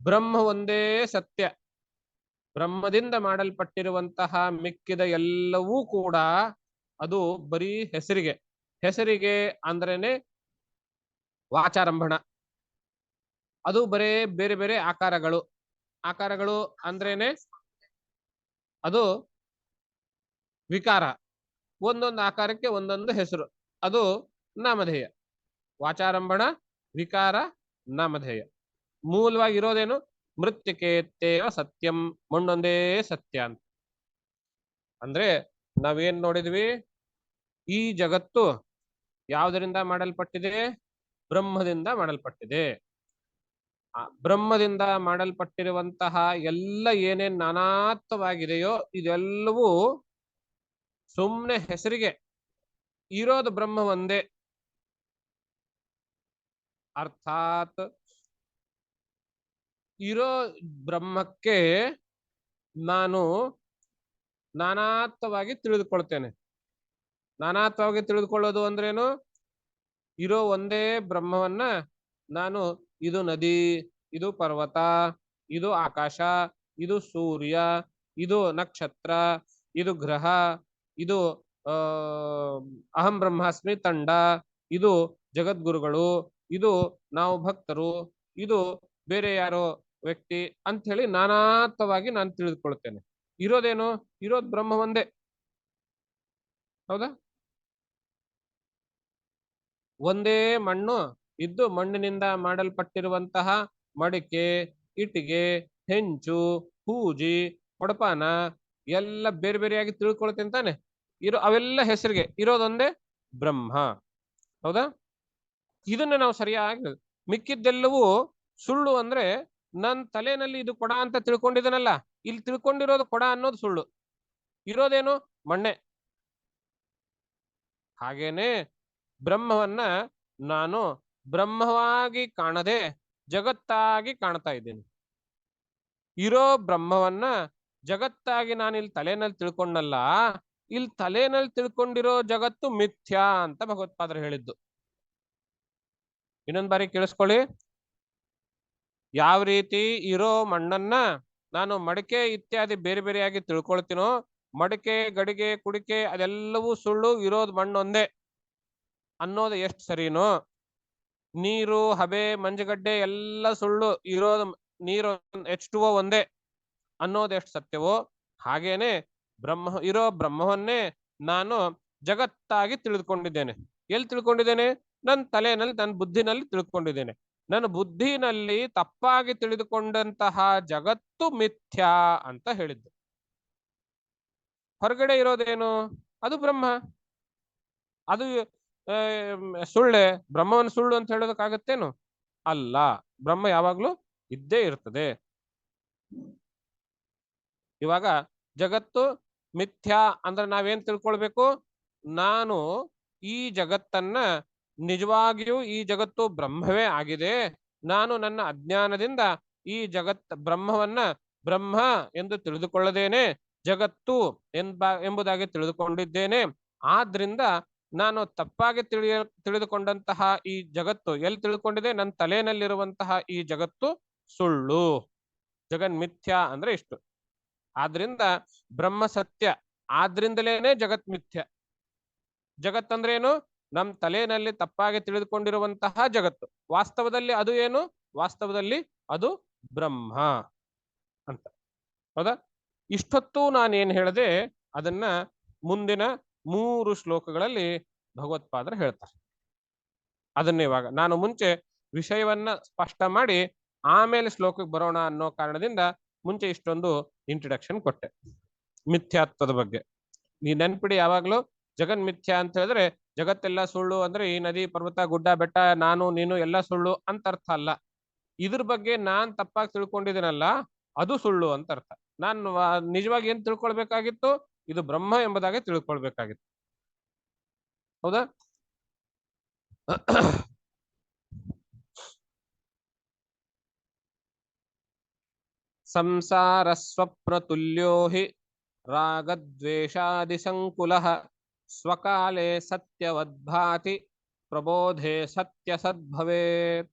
ಬ್ರಹ್ಮ ಒಂದೇ ಸತ್ಯ. ಬ್ರಹ್ಮದಿಂದ ಮಾಡಲ್ಪಟ್ಟಿರುವಂತಹ ಮಿಕ್ಕಿದ ಎಲ್ಲವೂ ಕೂಡ ಅದು ಬರೀ ಹೆಸರಿಗೆ ಅಂದ್ರೇನೆ ವಾಚಾರಂಭಣ. ಅದು ಬರೇ ಬೇರೆ ಬೇರೆ ಆಕಾರಗಳು ಅಂದ್ರೇನೆ ಅದು ವಿಕಾರ. ಒಂದೊಂದು ಆಕಾರಕ್ಕೆ ಒಂದೊಂದು ಹೆಸರು, ಅದು ನಾಮಧೇಯ. ವಾಚಾರಂಭಣ, ವಿಕಾರ, ನಾಮಧೇಯ. ಮೂಲವಾಗಿ ಇರೋದೇನು? ಮೃತ್ತಿಕೇತ್ತೇವ ಸತ್ಯಂ, ಮಣ್ಣೊಂದೇ ಸತ್ಯ ಅಂತ. ಅಂದ್ರೆ ನಾವೇನ್ ನೋಡಿದ್ವಿ? ಈ ಜಗತ್ತು ಯಾವುದರಿಂದ ಮಾಡಲ್ಪಟ್ಟಿದೆ? ಬ್ರಹ್ಮದಿಂದ ಮಾಡಲ್ಪಟ್ಟಿದೆ. ಆ ಬ್ರಹ್ಮದಿಂದ ಮಾಡಲ್ಪಟ್ಟಿರುವಂತಹ ಎಲ್ಲ ಏನೇನ್ ನಾನಾತ್ವವಾಗಿದೆಯೋ ಇದೆಲ್ಲವೂ ಸುಮ್ನೆ ಹೆಸರಿಗೆ, ಇರೋದು ಬ್ರಹ್ಮ ಒಂದೇ. ಅರ್ಥಾತ್ ಇರೋ ಬ್ರಹ್ಮಕ್ಕೆ ನಾನು ನಾನಾತ್ವವಾಗಿ ತಿಳಿದುಕೊಳ್ತೇನೆ. ನಾನಾತ್ವವಾಗಿ ತಿಳಿದುಕೊಳ್ಳೋದು ಅಂದ್ರೇನು? ಇರೋ ಒಂದೇ ಬ್ರಹ್ಮವನ್ನ ನಾನು ಇದು ನದಿ, ಇದು ಪರ್ವತ, ಇದು ಆಕಾಶ, ಇದು ಸೂರ್ಯ, ಇದು ನಕ್ಷತ್ರ, ಇದು ಗ್ರಹ, ಇದು ಅಹಂ ಬ್ರಹ್ಮಾಸ್ಮಿ ತಂಡ, ಇದು ಜಗದ್ಗುರುಗಳು, ಇದು ನಾವು ಭಕ್ತರು, ಇದು ಬೇರೆ ಯಾರೋ ವ್ಯಕ್ತಿ ಅಂತ ಹೇಳಿ ನಾನಾತ್ವವಾಗಿ ನಾನು ತಿಳಿದುಕೊಳ್ತೇನೆ. ಇರೋದೇನು? ಇರೋದ್ ಬ್ರಹ್ಮ ಒಂದೇ. ಹೌದಾ? ಒಂದೇ ಮಣ್ಣು ಇದ್ದು ಮಣ್ಣಿನಿಂದ ಮಾಡಲ್ಪಟ್ಟಿರುವಂತಹ ಮಡಿಕೆ, ಇಟ್ಟಿಗೆ, ಹೆಂಚು, ಹೂಜಿ, ಕೊಡಪಾನ ಎಲ್ಲ ಬೇರೆ ಬೇರೆಯಾಗಿ ತಿಳ್ಕೊಳ್ತೇನೆ ತಾನೆ. ಅವೆಲ್ಲ ಹೆಸರಿಗೆ, ಇರೋದೊಂದೇ ಬ್ರಹ್ಮ. ಹೌದಾ? ಇದನ್ನ ನಾವು ಸರಿಯಾಗಿ, ಮಿಕ್ಕಿದ್ದೆಲ್ಲವೂ ಸುಳ್ಳು ಅಂದ್ರೆ ನನ್ ತಲೆನಲ್ಲಿ ಇದು ಕೊಡ ಅಂತ ತಿಳ್ಕೊಂಡಿದನಲ್ಲ, ಇಲ್ಲಿ ತಿಳ್ಕೊಂಡಿರೋದು ಕೊಡ ಅನ್ನೋದು ಸುಳ್ಳು. ಇರೋದೇನು? ಮಣ್ಣೆ. ಹಾಗೇನೆ ಬ್ರಹ್ಮವನ್ನ ನಾನು ಬ್ರಹ್ಮವಾಗಿ ಕಾಣದೆ ಜಗತ್ತಾಗಿ ಕಾಣ್ತಾ ಇದ್ದೀನಿ. ಇರೋ ಬ್ರಹ್ಮವನ್ನ ಜಗತ್ತಾಗಿ ನಾನು ಇಲ್ಲಿ ತಲೆನಲ್ಲಿ ತಿಳ್ಕೊಂಡಲ್ಲ, ಇಲ್ಲಿ ತಲೆನಲ್ಲಿ ತಿಳ್ಕೊಂಡಿರೋ ಜಗತ್ತು ಮಿಥ್ಯಾ ಅಂತ ಭಗವತ್ಪಾದರು ಹೇಳಿದ್ದು. ಇನ್ನೊಂದ್ ಬಾರಿ ಕೇಳಿಸ್ಕೊಳ್ಳಿ. ಯಾವ ರೀತಿ ಇರೋ ಮಣ್ಣನ್ನ ನಾನು ಮಡಿಕೆ ಇತ್ಯಾದಿ ಬೇರೆ ಬೇರೆಯಾಗಿ ತಿಳ್ಕೊಳ್ತೀನೋ, ಮಡಿಕೆ, ಗಡಿಗೆ, ಕುಡಿಕೆ ಅದೆಲ್ಲವೂ ಸುಳ್ಳು, ಇರೋದು ಮಣ್ಣೊಂದೇ ಅನ್ನೋದು ಎಷ್ಟು ಸರಿನೋ, ನೀರು, ಹಬೆ, ಮಂಜುಗಡ್ಡೆ ಎಲ್ಲ ಸುಳ್ಳು, ಇರೋದು ನೀರು H2O ಒಂದೇ ಅನ್ನೋದು ಎಷ್ಟು ಸತ್ಯವೋ, ಹಾಗೇನೆ ಇರೋ ಬ್ರಹ್ಮವನ್ನೇ ನಾನು ಜಗತ್ತಾಗಿ ತಿಳಿದುಕೊಂಡಿದ್ದೇನೆ. ಎಲ್ಲಿ ತಿಳ್ಕೊಂಡಿದ್ದೇನೆ? ನನ್ನ ತಲೆಯಲ್ಲಿ, ನನ್ನ ಬುದ್ಧಿನಲ್ಲಿ ತಿಳ್ಕೊಂಡಿದ್ದೇನೆ. ನನ್ನ ಬುದ್ಧಿನಲ್ಲಿ ತಪ್ಪಾಗಿ ತಿಳಿದುಕೊಂಡಂತಹ ಜಗತ್ತು ಮಿಥ್ಯಾ ಅಂತ ಹೇಳಿದ್ದು. ಹೊರಗಡೆ ಇರೋದೇನು? ಅದು ಬ್ರಹ್ಮ. ಅದು ಸುಳ್ಳೆ? ಬ್ರಹ್ಮವನ್ನು ಸುಳ್ಳು ಅಂತ ಹೇಳೋದಕ್ಕಾಗತ್ತೇನು? ಅಲ್ಲ. ಬ್ರಹ್ಮ ಯಾವಾಗ್ಲೂ ಇದ್ದೇ ಇರ್ತದೆ. ಇವಾಗ ಜಗತ್ತು ಮಿಥ್ಯಾ ಅಂದ್ರೆ ನಾವೇನ್ ತಿಳ್ಕೊಳ್ಬೇಕು? ನಾನು ಈ ಜಗತ್ತನ್ನ ನಿಜವಾಗಿಯೂ ಈ ಜಗತ್ತು ಬ್ರಹ್ಮವೇ ಆಗಿದೆ, ನಾನು ನನ್ನ ಅಜ್ಞಾನದಿಂದ ಈ ಬ್ರಹ್ಮವನ್ನ ಬ್ರಹ್ಮ ಎಂದು ತಿಳಿದುಕೊಳ್ಳದೇನೆ ಜಗತ್ತು ಎಂಬುದಾಗಿ ತಿಳಿದುಕೊಂಡಿದ್ದೇನೆ. ಆದ್ರಿಂದ ನಾನು ತಪ್ಪಾಗಿ ತಿಳಿದುಕೊಂಡಂತಹ ಈ ಜಗತ್ತು ಎಲ್ಲಿ ತಿಳ್ಕೊಂಡಿದೆ? ನನ್ನ ತಲೆನಲ್ಲಿರುವಂತಹ ಈ ಜಗತ್ತು ಸುಳ್ಳು, ಜಗನ್ಮಿಥ್ಯಾ ಅಂದ್ರೆ ಇಷ್ಟು. ಆದ್ರಿಂದ ಬ್ರಹ್ಮ ಸತ್ಯ, ಆದ್ರಿಂದಲೇನೆ ಜಗತ್ ಮಿಥ್ಯ. ಜಗತ್ತಂದ್ರೆ ಏನು? ನಮ್ ತಲೆನಲ್ಲಿ ತಪ್ಪಾಗಿ ತಿಳಿದುಕೊಂಡಿರುವಂತಹ ಜಗತ್ತು. ವಾಸ್ತವದಲ್ಲಿ ಅದು ಏನು? ವಾಸ್ತವದಲ್ಲಿ ಅದು ಬ್ರಹ್ಮ ಅಂತ. ಹೌದಾ? ಇಷ್ಟೊತ್ತು ನಾನೇನ್ ಹೇಳಿದೆ ಅದನ್ನ ಮುಂದಿನ 3 ಶ್ಲೋಕಗಳಲ್ಲಿ ಭಗವತ್ಪಾದರು ಹೇಳ್ತಾರೆ. ಅದನ್ನ ಇವಾಗ ನಾನು ಮುಂಚೆ ವಿಷಯವನ್ನ ಸ್ಪಷ್ಟ ಮಾಡಿ ಆಮೇಲೆ ಶ್ಲೋಕಕ್ಕೆ ಬರೋಣ ಅನ್ನೋ ಕಾರಣದಿಂದ ಮುಂಚೆ ಇಷ್ಟೊಂದು ಇಂಟ್ರಡಕ್ಷನ್ ಕೊಟ್ಟೆ ಮಿಥ್ಯಾತ್ವದ ಬಗ್ಗೆ. ನೀ ನೆನ್ಪಿಡಿ, ಯಾವಾಗ್ಲೂ ಜಗನ್ ಮಿಥ್ಯಾ ಅಂತ ಹೇಳಿದ್ರೆ ಜಗತ್ತೆಲ್ಲ ಸುಳ್ಳು ಅಂದ್ರೆ ಈ ನದಿ, ಪರ್ವತ, ಗುಡ್ಡ, ಬೆಟ್ಟ, ನಾನು ನೀನು ಎಲ್ಲ ಸುಳ್ಳು ಅಂತ ಅರ್ಥ ಅಲ್ಲ. ಇದ್ರ ಬಗ್ಗೆ ನಾನ್ ತಪ್ಪಾಗಿ ತಿಳ್ಕೊಂಡಿದ್ದೀನಲ್ಲ, ಅದು ಸುಳ್ಳು ಅಂತ ಅರ್ಥ. ನಾನು ನಿಜವಾಗಿ ಏನ್ ತಿಳ್ಕೊಳ್ಬೇಕಾಗಿತ್ತು? ಇದು ಬ್ರಹ್ಮ ಎಂಬುದಾಗಿ ತಿಳ್ಕೊಳ್ಬೇಕಾಗಿತ್ತು. ಹೌದಾ? ಸಂಸಾರ ಸ್ವಪ್ನತುಲ್ಯೋ ಹಿ ರಾಗದ್ವೇಷಾದಿ ಸಂಕುಲಃ ಸ್ವಕಾಲೇ ಸತ್ಯವದ್ಭಾತಿ ಪ್ರಬೋಧೆ ಸತ್ಯ ಸದ್ಭವೇತ್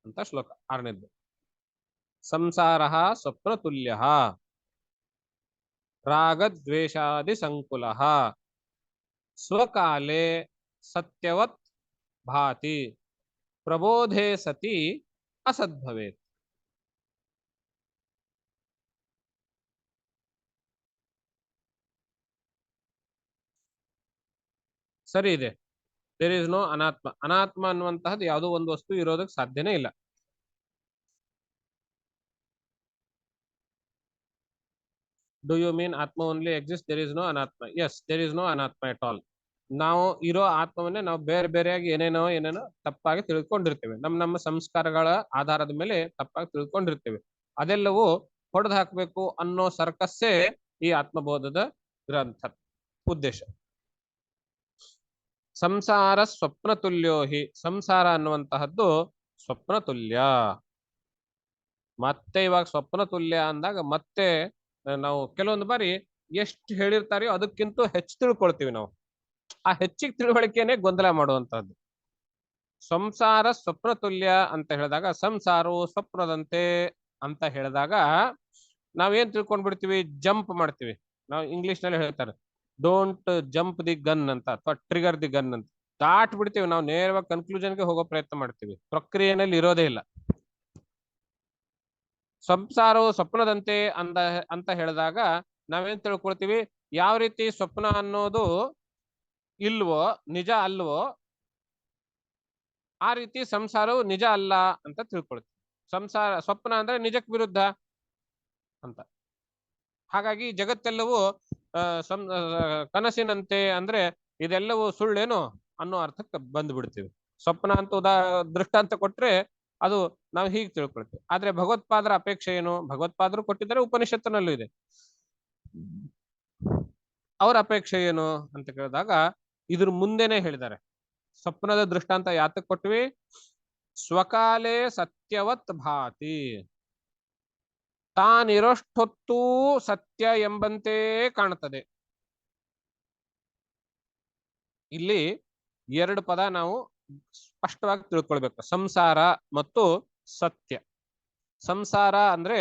ಅಂತ ಶ್ಲೋಕ 6ನೇದ್ದು. ಸಂಸಾರ ಸ್ವಪ್ನತುಲ್ಯ ರಾಗದ್ವೇಷಾದಿ ಸಂಕುಲಃ ಸ್ವಕಾಲೇ ಸತ್ಯವತ್ ಭಾತಿ ಪ್ರಬೋಧೆ ಸತಿ ಅಸದ್ಭವೇತ್. ಸರಿ ಇದೆ. ದೇರ್ ಇಸ್ ನೋ ಅನಾತ್ಮ. ಅನಾತ್ಮ ಅನ್ನುವಂತಹದ್ದು ಯಾವುದೋ ಒಂದು ವಸ್ತು ಇರೋದಕ್ಕೆ ಸಾಧ್ಯನೇ ಇಲ್ಲ. Do you mean Atma only exists? There is no Anatma. Yes, there is no Anatma at all. ನಾವು ಇರೋ ಆತ್ಮವನ್ನೇ ನಾವು ಬೇರೆ ಬೇರೆಯಾಗಿ ಏನೇನೋ ತಪ್ಪಾಗಿ ತಿಳ್ಕೊಂಡಿರ್ತೇವೆ. ನಮ್ಮ ಸಂಸ್ಕಾರಗಳ ಆಧಾರದ ಮೇಲೆ ತಪ್ಪಾಗಿ ತಿಳ್ಕೊಂಡಿರ್ತೇವೆ. ಅದೆಲ್ಲವೂ ಹೊಡೆದು ಹಾಕಬೇಕು ಅನ್ನೋ ಸರ್ಕಸ್ಸೇ ಈ ಆತ್ಮಬೋಧದ ಗ್ರಂಥ ಉದ್ದೇಶ. ಸಂಸಾರ ಸ್ವಪ್ನ ತುಲ್ಯೋಹಿ, ಸಂಸಾರ ಅನ್ನುವಂತಹದ್ದು ಸ್ವಪ್ನ ತುಲ್ಯ. ಮತ್ತೆ ಇವಾಗ ಸ್ವಪ್ನ ತುಲ್ಯ ಅಂದಾಗ ಮತ್ತೆ ನಾವು ಕೆಲವೊಂದು ಬಾರಿ ಎಷ್ಟು ಹೇಳಿರ್ತಾರೆಯೋ ಅದಕ್ಕಿಂತ ಹೆಚ್ಚು ತಿಳ್ಕೊಳ್ತೀವಿ ನಾವು. ಆ ಹೆಚ್ಚಿಗೆ ತಿಳುವಳಿಕೆನೆ ಗೊಂದಲ ಮಾಡುವಂತಹದ್ದು. ಸಂಸಾರ ಸ್ವಪ್ನ ತುಲ್ಯ ಅಂತ ಹೇಳಿದಾಗ, ಸಂಸಾರವು ಸ್ವಪ್ನದಂತೆ ಅಂತ ಹೇಳಿದಾಗ ನಾವೇನ್ ತಿಳ್ಕೊಂಡ್ಬಿಡ್ತೀವಿ, ಜಂಪ್ ಮಾಡ್ತೀವಿ. ನಾವು ಇಂಗ್ಲಿಷ್ ನಲ್ಲಿ ಹೇಳ್ತಾರೆ ಡೋಂಟ್ ಜಂಪ್ ದಿ ಗನ್ ಅಂತ, ಅಥವಾ ಟ್ರಿಗರ್ ದಿ ಗನ್ ಅಂತ. ದಾಟ್ ಬಿಡ್ತೀವಿ ನಾವು, ನೇರವಾಗಿ ಕನ್ಕ್ಲೂಷನ್ಗೆ ಹೋಗೋ ಪ್ರಯತ್ನ ಮಾಡ್ತೀವಿ, ಪ್ರಕ್ರಿಯೆನಲ್ಲಿ ಇರೋದೇ ಇಲ್ಲ. ಸಂಸಾರವು ಸ್ವಪ್ನದಂತೆ ಅಂತ ಹೇಳಿದಾಗ ನಾವೇನ್ ತಿಳ್ಕೊಳ್ತೀವಿ, ಯಾವ ರೀತಿ ಸ್ವಪ್ನ ಅನ್ನೋದು ಇಲ್ವೋ, ನಿಜ ಅಲ್ವೋ, ಆ ರೀತಿ ಸಂಸಾರವು ನಿಜ ಅಲ್ಲ ಅಂತ ತಿಳ್ಕೊಳ್ತೀವಿ. ಸ್ವಪ್ನ ಅಂದ್ರೆ ನಿಜಕ್ಕೆ ವಿರುದ್ಧ ಅಂತ. ಹಾಗಾಗಿ ಜಗತ್ತೆಲ್ಲವೂ ಕನಸಿನಂತೆ ಅಂದ್ರೆ ಇದೆಲ್ಲವೂ ಸುಳ್ಳೇನು ಅನ್ನೋ ಅರ್ಥಕ್ಕೆ ಬಂದ್ಬಿಡ್ತೀವಿ. ಸ್ವಪ್ನ ಅಂತ ದೃಷ್ಟಾಂತ ಕೊಟ್ರೆ ಅದು ನಾವು ಹೀಗೆ ತಿಳ್ಕೊಳ್ತೀವಿ. ಆದ್ರೆ ಭಗವತ್ಪಾದರ ಅಪೇಕ್ಷೆ ಏನು? ಭಗವತ್ಪಾದರು ಕೊಟ್ಟಿದ್ದಾರೆ, ಉಪನಿಷತ್ತಿನಲ್ಲೂ ಇದೆ. ಅವ್ರ ಅಪೇಕ್ಷೆ ಏನು ಅಂತ ಕೇಳಿದಾಗ ಇದ್ರ ಮುಂದೆನೆ ಹೇಳಿದ್ದಾರೆ. ಸ್ವಪ್ನದ ದೃಷ್ಟಾಂತ ಯಾತಕ್ ಕೊಟ್ವಿ? ಸ್ವಕಾಲೇ ಸತ್ಯವತ್ ಭಾತಿ, ತಾನಿರೋಷ್ಟೊತ್ತೂ ಸತ್ಯ ಎಂಬಂತೆ ಕಾಣುತ್ತದೆ. ಇಲ್ಲಿ ಎರಡು ಪದ ನಾವು ಸ್ಪಷ್ಟವಾಗಿ ತಿಳ್ಕೊಳ್ಬೇಕು, ಸಂಸಾರ ಮತ್ತು ಸತ್ಯ. ಸಂಸಾರ ಅಂದ್ರೆ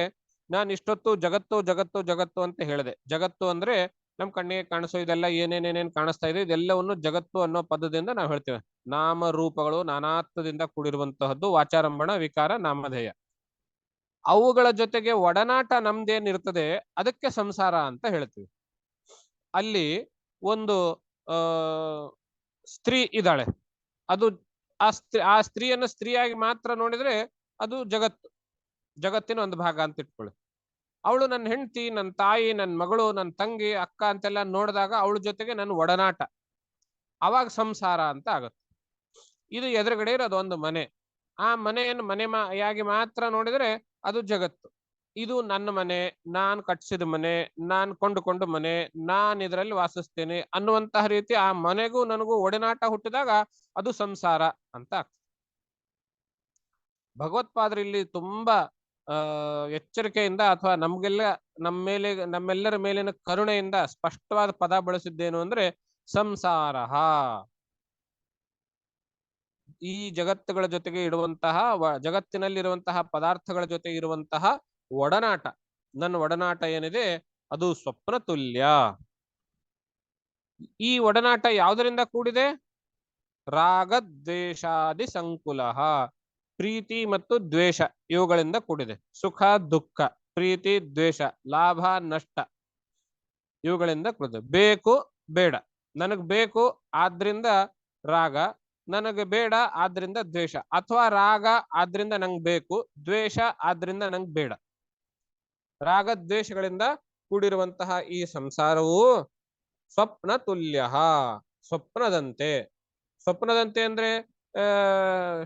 ನಾನು ಇಷ್ಟೊತ್ತು ಜಗತ್ತು ಜಗತ್ತು ಜಗತ್ತು ಅಂತ ಹೇಳಿದೆ. ಜಗತ್ತು ಅಂದ್ರೆ ನಮ್ ಕಣ್ಣಿಗೆ ಕಾಣಿಸೋ ಇದೆಲ್ಲ ಏನೇನೇನೇನ್ ಕಾಣಿಸ್ತಾ ಇದೆ ಇದೆಲ್ಲವನ್ನು ಜಗತ್ತು ಅನ್ನೋ ಪದದಿಂದ ನಾವು ಹೇಳ್ತೇವೆ. ನಾಮ ರೂಪಗಳು ನಾನಾತ್ವದಿಂದ ಕೂಡಿರುವಂತಹದ್ದು, ವಾಚಾರಂಭಣ ವಿಕಾರ ನಾಮಧೇಯ, ಅವುಗಳ ಜೊತೆಗೆ ಒಡನಾಟ ನಮ್ದೇನಿರ್ತದೆ ಅದಕ್ಕೆ ಸಂಸಾರ ಅಂತ ಹೇಳ್ತೀವಿ. ಅಲ್ಲಿ ಒಂದು ಸ್ತ್ರೀ ಇದ್ದಾಳೆ, ಅದು ಆ ಸ್ತ್ರೀಯನ್ನು ಸ್ತ್ರೀಯಾಗಿ ಮಾತ್ರ ನೋಡಿದ್ರೆ ಅದು ಜಗತ್ತಿನ ಒಂದು ಭಾಗ ಅಂತ ಇಟ್ಕೊಳ್ಳಿ. ಅವಳು ನನ್ನ ಹೆಂಡತಿ, ನನ್ನ ತಾಯಿ, ನನ್ನ ಮಗಳು, ನನ್ನ ತಂಗಿ, ಅಕ್ಕ ಅಂತೆಲ್ಲ ನೋಡಿದಾಗ ಅವಳ ಜೊತೆಗೆ ನನ್ನ ಒಡನಾಟ, ಅವಾಗ ಸಂಸಾರ ಅಂತ ಆಗುತ್ತೆ. ಇದು ಎದುರುಗಡೆ ಇರೋದು ಒಂದು ಮನೆ, ಆ ಮನೆಯನ್ನು ಮನೆಯಾಗಿ ಮಾತ್ರ ನೋಡಿದ್ರೆ ಅದು ಜಗತ್ತು. ಇದು ನನ್ನ ಮನೆ, ನಾನು ಕಟ್ಟಿಸಿದ ಮನೆ, ನಾನು ಕೊಂಡುಕೊಂಡ ಮನೆ, ನಾನು ಇದರಲ್ಲಿ ವಾಸಿಸ್ತೇನೆ ಅನ್ನುವಂತಹ ರೀತಿ ಆ ಮನೆಗೂ ನನಗೂ ಒಡನಾಟ ಹುಟ್ಟಿದಾಗ ಅದು ಸಂಸಾರ ಅಂತ ಆಗ್ತದೆ. ಭಗವತ್ಪಾದರು ಇಲ್ಲಿ ತುಂಬಾ ಎಚ್ಚರಿಕೆಯಿಂದ ಅಥವಾ ನಮ್ಮೆಲ್ಲರ ಮೇಲಿನ ಕರುಣೆಯಿಂದ ಸ್ಪಷ್ಟವಾದ ಪದ ಬಳಸಿದ್ದೇನು ಅಂದ್ರೆ ಸಂಸಾರ. ಈ ಜಗತ್ತುಗಳ ಜೊತೆಗೆ ಇಡುವಂತಹ, ಜಗತ್ತಿನಲ್ಲಿರುವಂತಹ ಪದಾರ್ಥಗಳ ಜೊತೆ ಇರುವಂತಹ ಒಡನಾಟ, ನನ್ನ ಒಡನಾಟ ಏನಿದೆ ಅದು ಸ್ವಪ್ನ ತುಲ್ಯ. ಈ ಒಡನಾಟ ಯಾವುದರಿಂದ ಕೂಡಿದೆ? ರಾಗದ್ವೇಷಾದಿ ಸಂಕುಲ, ಪ್ರೀತಿ ಮತ್ತು ದ್ವೇಷ ಇವುಗಳಿಂದ ಕೂಡಿದೆ. ಸುಖ ದುಃಖ, ಪ್ರೀತಿ ದ್ವೇಷ, ಲಾಭ ನಷ್ಟ ಇವುಗಳಿಂದ ಕೂಡಿದೆ. ಬೇಕು ಬೇಡ, ನನಗ್ ಬೇಕು ಆದ್ರಿಂದ ರಾಗ, ನನಗೆ ಬೇಡ ಆದ್ರಿಂದ ದ್ವೇಷ, ಅಥವಾ ರಾಗ ಆದ್ರಿಂದ ನಂಗೆ ಬೇಕು, ದ್ವೇಷ ಆದ್ರಿಂದ ನಂಗೆ ಬೇಡ. ರಾಗ ದ್ವೇಷಗಳಿಂದ ಕೂಡಿರುವಂತಹ ಈ ಸಂಸಾರವು ಸ್ವಪ್ನ ತುಲ್ಯ, ಸ್ವಪ್ನದಂತೆ. ಸ್ವಪ್ನದಂತೆ ಅಂದ್ರೆ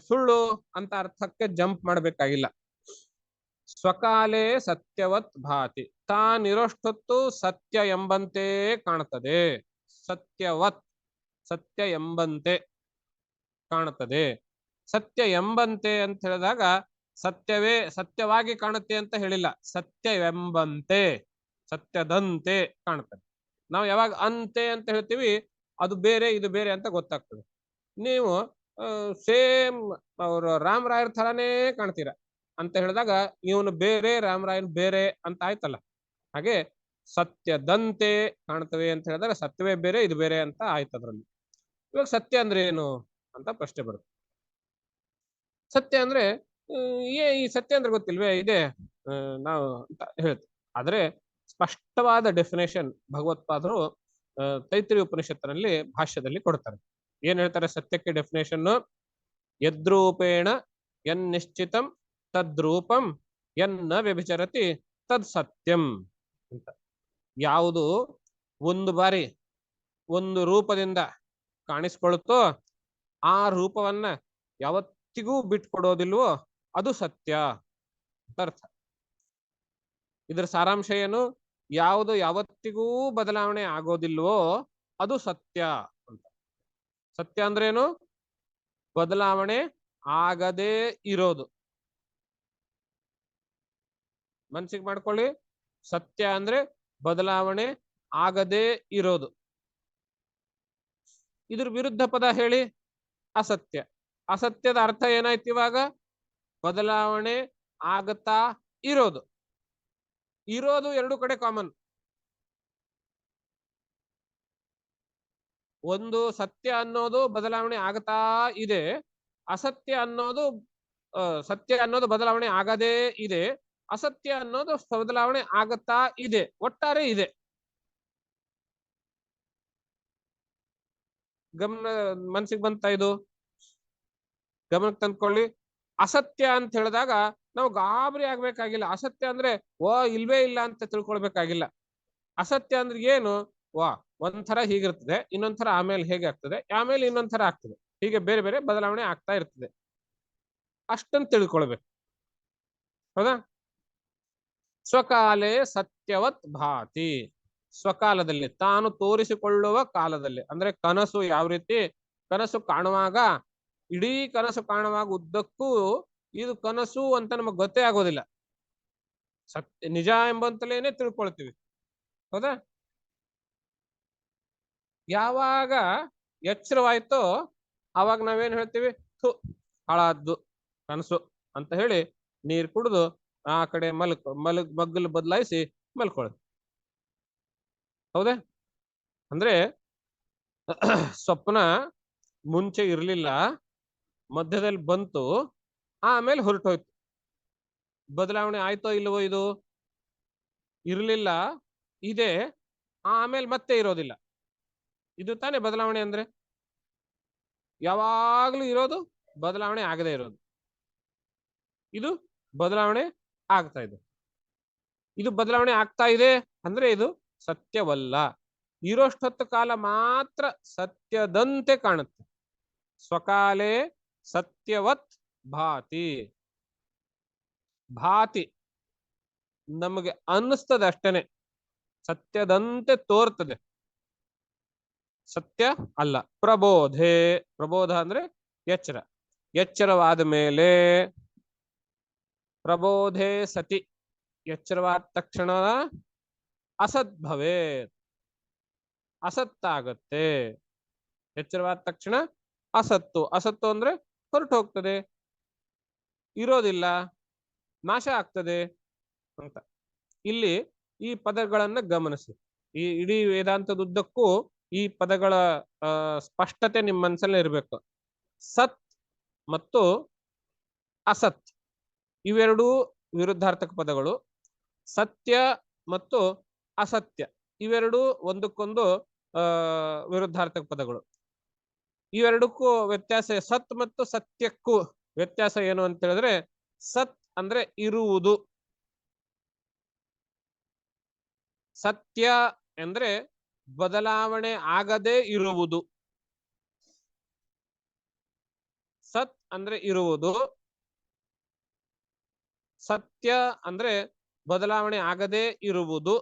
ಸುಳ್ಳು ಅಂತ ಅರ್ಥಕ್ಕೆ ಜಂಪ್ ಮಾಡ್ಬೇಕಾಗಿಲ್ಲ. ಸ್ವಕಾಲೇ ಸತ್ಯವತ್ ಭಾತಿ, ತಾನಿರೋಷ್ಟೊತ್ತು ಸತ್ಯ ಎಂಬಂತೆ ಕಾಣುತ್ತದೆ. ಸತ್ಯವತ್, ಸತ್ಯ ಎಂಬಂತೆ ಕಾಣುತ್ತದೆ. ಸತ್ಯ ಎಂಬಂತೆ ಅಂತ ಹೇಳಿದಾಗ ಸತ್ಯವೇ ಸತ್ಯವಾಗಿ ಕಾಣುತ್ತೆ ಅಂತ ಹೇಳಿಲ್ಲ, ಸತ್ಯವೆಂಬಂತೆ, ಸತ್ಯದಂತೆ ಕಾಣುತ್ತದೆ. ನಾವು ಯಾವಾಗ ಅಂತೆ ಅಂತ ಹೇಳ್ತೀವಿ ಅದು ಬೇರೆ ಇದು ಬೇರೆ ಅಂತ ಗೊತ್ತಾಗ್ತದೆ. ನೀವು ಸೇಮ್ ಅವರು ರಾಮರಾಯರ್ ಥರಾನೇ ಕಾಣ್ತೀರ ಅಂತ ಹೇಳಿದಾಗ ಇವನು ಬೇರೆ ರಾಮರಾಯನ್ ಬೇರೆ ಅಂತ ಆಯ್ತಲ್ಲ. ಹಾಗೆ ಸತ್ಯದಂತೆ ಕಾಣ್ತವೆ ಅಂತ ಹೇಳಿದಾಗ ಸತ್ಯವೇ ಬೇರೆ ಇದು ಬೇರೆ ಅಂತ ಆಯ್ತು ಅದ್ರಲ್ಲಿ. ಇವಾಗ ಸತ್ಯ ಅಂದ್ರೆ ಏನು ಅಂತ ಪ್ರಶ್ನೆ ಬರುತ್ತೆ. ಸತ್ಯ ಅಂದ್ರೆ ಈ ಸತ್ಯ ಅಂದ್ರೆ ಗೊತ್ತಿಲ್ವೇ? ಇದೆ ನಾವು ಅಂತ ಹೇಳ್ತೀವಿ. ಆದ್ರೆ ಸ್ಪಷ್ಟವಾದ ಡೆಫಿನೇಷನ್ ಭಗವತ್ಪಾದರು ತೈತ್ರಿಯ ಉಪನಿಷತ್ತಿನಲ್ಲಿ ಭಾಷ್ಯದಲ್ಲಿ ಕೊಡ್ತಾರೆ. ಏನ್ ಹೇಳ್ತಾರೆ ಸತ್ಯಕ್ಕೆ ಡೆಫಿನೇಷನ್? ಯದ್ರೂಪೇಣ ಯನ್ನಿಶ್ಚಿತಂ ತದ್ರೂಪಂ ಯನ್ನ ವ್ಯಭಿಚರತಿ ತದ್ ಸತ್ಯಂ ಅಂತ. ಯಾವುದು ಒಂದು ಬಾರಿ ಒಂದು ರೂಪದಿಂದ ಕಾಣಿಸ್ಕೊಳುತ್ತೋ ಆ ರೂಪವನ್ನ ಯಾವತ್ತಿಗೂ ಬಿಟ್ಕೊಡೋದಿಲ್ವೋ ಅದು ಸತ್ಯ ಅಂತ ಅರ್ಥ. ಇದರ ಸಾರಾಂಶ ಏನು? ಯಾವುದು ಯಾವತ್ತಿಗೂ ಬದಲಾವಣೆ ಆಗೋದಿಲ್ವೋ ಅದು ಸತ್ಯ ಅಂತ. ಸತ್ಯ ಅಂದ್ರೇನು? ಬದಲಾವಣೆ ಆಗದೇ ಇರೋದು. ಮನ್ಸಿಗೆ ಮಾಡ್ಕೊಳ್ಳಿ, ಸತ್ಯ ಅಂದ್ರೆ ಬದಲಾವಣೆ ಆಗದೇ ಇರೋದು. ಇದ್ರ ವಿರುದ್ಧ ಪದ ಹೇಳಿ, ಅಸತ್ಯ. ಅಸತ್ಯದ ಅರ್ಥ ಏನಾಯ್ತು ಇವಾಗ? ಬದಲಾವಣೆ ಆಗತಾ ಇರೋದು. ಇರೋದು ಎರಡು ಕಡೆ ಕಾಮನ್. ಒಂದು ಸತ್ಯ ಅನ್ನೋದು ಬದಲಾವಣೆ ಆಗತಾ ಇದೆ, ಅಸತ್ಯ ಅನ್ನೋದು ಸತ್ಯ ಅನ್ನೋದು ಬದಲಾವಣೆ ಆಗದೇ ಇದೆ, ಅಸತ್ಯ ಅನ್ನೋದು ಬದಲಾವಣೆ ಆಗತಾ ಇದೆ, ಒಟ್ಟಾರೆ ಇದೆ. ಗಮನ ಮನ್ಸಿಗೆ ಬಂತ? ಇದು ಗಮನಕ್ಕೆ ತಂದ್ಕೊಳ್ಳಿ. ಅಸತ್ಯ ಅಂತ ಹೇಳಿದಾಗ ನಾವು ಗಾಬರಿ ಆಗ್ಬೇಕಾಗಿಲ್ಲ. ಅಸತ್ಯ ಅಂದ್ರೆ ಇಲ್ವೇ ಇಲ್ಲ ಅಂತ ತಿಳ್ಕೊಳ್ಬೇಕಾಗಿಲ್ಲ. ಅಸತ್ಯ ಅಂದ್ರೆ ಏನು? ಒಂಥರ ಹೀಗಿರ್ತದೆ, ಇನ್ನೊಂಥರ ಆಮೇಲೆ ಹೇಗೆ ಆಗ್ತದೆ, ಆಮೇಲೆ ಇನ್ನೊಂಥರ ಆಗ್ತದೆ, ಹೀಗೆ ಬೇರೆ ಬೇರೆ ಬದಲಾವಣೆ ಆಗ್ತಾ ಇರ್ತದೆ, ಅಷ್ಟನ್ನು ತಿಳ್ಕೊಳ್ಬೇಕು. ಹೌದಾ? ಸ್ವಕಾಲೇ ಸತ್ಯವತ್ ಭಾತಿ. ಸ್ವಕಾಲದಲ್ಲಿ, ತಾನು ತೋರಿಸಿಕೊಳ್ಳುವ ಕಾಲದಲ್ಲಿ. ಅಂದ್ರೆ ಕನಸು ಯಾವ ರೀತಿ? ಕನಸು ಕಾಣುವಾಗ, ಇಡೀ ಕನಸು ಕಾಣುವಾಗ ಉದ್ದಕ್ಕೂ ಇದು ಕನಸು ಅಂತ ನಮಗೆ ಗೊತ್ತೇ ಆಗೋದಿಲ್ಲ, ಸತ್ಯ ನಿಜ ಎಂಬಂತಲೇನೆ ತಿಳ್ಕೊಳ್ತೀವಿ. ಹೌದಾ? ಯಾವಾಗ ಎಚ್ಚರವಾಯ್ತೋ ಅವಾಗ ನಾವೇನ್ ಹೇಳ್ತೀವಿ? ಹಾಳಾದ್ದು ಕನಸು ಅಂತ ಹೇಳಿ ನೀರು ಕುಡಿದು ಆ ಕಡೆ ಮಗ್ಗಲು ಬದಲಾಯಿಸಿ ಮಲ್ಕೊಳ್ಳೋದು. ಹೌದಾ? ಅಂದ್ರೆ ಸ್ವಪ್ನ ಮುಂಚೆ ಇರ್ಲಿಲ್ಲ, ಮಧ್ಯದಲ್ಲಿ ಬಂತು, ಆಮೇಲೆ ಹೊರಟೋಯ್ತು. ಬದಲಾವಣೆ ಆಯ್ತೋ ಇಲ್ವೋ? ಇದು ಇರ್ಲಿಲ್ಲ, ಇದೆ, ಆಮೇಲೆ ಮತ್ತೆ ಇರೋದಿಲ್ಲ. ಇದು ತಾನೇ ಬದಲಾವಣೆ ಅಂದ್ರೆ. ಯಾವಾಗ್ಲೂ ಇರೋದು, ಬದಲಾವಣೆ ಆಗದೆ ಇರೋದು. ಇದು ಬದಲಾವಣೆ ಆಗ್ತಾ ಇದೆ. ಇದು ಬದಲಾವಣೆ ಆಗ್ತಾ ಇದೆ ಅಂದ್ರೆ ಇದು ಸತ್ಯವಲ್ಲ. ಇರೋಷ್ಟೊತ್ತು ಕಾಲ ಮಾತ್ರ ಸತ್ಯದಂತೆ ಕಾಣುತ್ತೆ. ಸ್ವಕಾಲೇ ಸತ್ಯವತ್ ಭಾತಿ. ಭಾತಿ ನಮಗೆ ಅನ್ನಿಸ್ತದೆ ಅಷ್ಟೇನೆ, ಸತ್ಯದಂತೆ ತೋರ್ತದೆ, ಸತ್ಯ ಅಲ್ಲ. ಪ್ರಬೋಧೆ. ಪ್ರಬೋಧ ಅಂದ್ರೆ ಎಚ್ಚರ. ಎಚ್ಚರವಾದ ಮೇಲೆ, ಪ್ರಬೋಧೆ ಸತಿ, ಎಚ್ಚರವಾದ ತಕ್ಷಣ ಅಸದ್ಭವೇ, ಅಸತ್ತಾಗತ್ತೆ. ಎಚ್ಚರವಾದ ತಕ್ಷಣ ಅಸತ್ತು. ಅಸತ್ತು ಅಂದ್ರೆ ಹೊರಟು ಹೋಗ್ತದೆ, ಇರೋದಿಲ್ಲ, ನಾಶ ಆಗ್ತದೆ ಅಂತ. ಇಲ್ಲಿ ಈ ಪದಗಳನ್ನ ಗಮನಿಸಿ. ಈ ಇಡೀ ವೇದಾಂತದುದ್ದಕ್ಕೂ ಈ ಪದಗಳ ಸ್ಪಷ್ಟತೆ ನಿಮ್ಮ ಮನಸ್ಸಲ್ಲೇ ಇರಬೇಕು. ಸತ್ ಮತ್ತು ಅಸತ್ ಇವೆರಡೂ ವಿರುದ್ಧಾರ್ಥಕ ಪದಗಳು. ಸತ್ಯ ಮತ್ತು ಅಸತ್ಯ ಇವೆರಡೂ ಒಂದಕ್ಕೊಂದು ವಿರುದ್ಧಾರ್ಥಕ ಪದಗಳು. ಇವೆರಡಕ್ಕೂ ವ್ಯತ್ಯಾಸ, ಸತ್ ಮತ್ತು ಸತ್ಯಕ್ಕೂ ವ್ಯತ್ಯಾಸ ಏನು ಅಂತ ಹೇಳಿದ್ರೆ, ಸತ್ ಅಂದ್ರೆ ಇರುವುದು, ಸತ್ಯ ಅಂದ್ರೆ ಬದಲಾವಣೆ ಆಗದೆ ಇರುವುದು. ಸತ್ ಅಂದ್ರೆ ಇರುವುದು, ಸತ್ಯ ಅಂದ್ರೆ ಬದಲಾವಣೆ ಆಗದೆ ಇರುವುದು.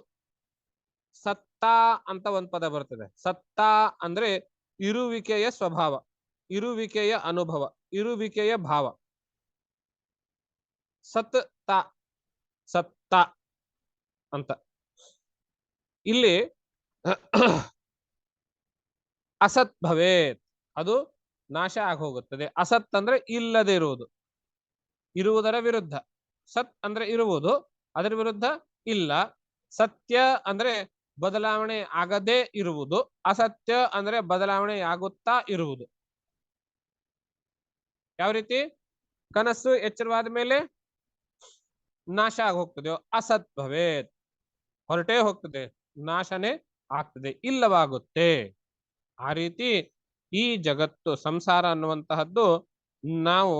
ಸತ್ತಾ ಅಂತ ಒಂದು ಪದ ಬರ್ತದೆ. ಸತ್ತಾ ಅಂದ್ರೆ ಇರುವಿಕೆಯ ಸ್ವಭಾವ, ಇರುವಿಕೆಯ ಅನುಭವ, ಇರುವಿಕೆಯ ಭಾವ. ಸತ್ ತಾ, ಸತ್ತ ಅಂತ. ಇಲ್ಲಿ ಅಸತ್ ಭವೇತ್, ಅದು ನಾಶ ಆಗೋಗುತ್ತದೆ. ಅಸತ್ ಅಂದ್ರೆ ಇಲ್ಲದೆ ಇರುವುದು, ಇರುವುದರ ವಿರುದ್ಧ. ಸತ್ ಅಂದ್ರೆ ಇರುವುದು, ಅದರ ವಿರುದ್ಧ ಇಲ್ಲ. ಸತ್ಯ ಅಂದ್ರೆ ಬದಲಾವಣೆ ಆಗದೆ ಇರುವುದು, ಅಸತ್ಯ ಅಂದ್ರೆ ಬದಲಾವಣೆ ಆಗುತ್ತಾ ಇರುವುದು. ಯಾವ ರೀತಿ? ಕನಸು ಎಚ್ಚರವಾದ ಮೇಲೆ ನಾಶ ಆಗಿ ಹೋಗ್ತದೆ, ಅಸತ್ ಭವೇತ್, ಹೊರಟೇ ಹೋಗ್ತದೆ, ನಾಶನೇ ಆಗ್ತದೆ, ಇಲ್ಲವಾಗುತ್ತೆ. ಆ ರೀತಿ ಈ ಜಗತ್ತು, ಸಂಸಾರ ಅನ್ನುವಂತಹದ್ದು ನಾವು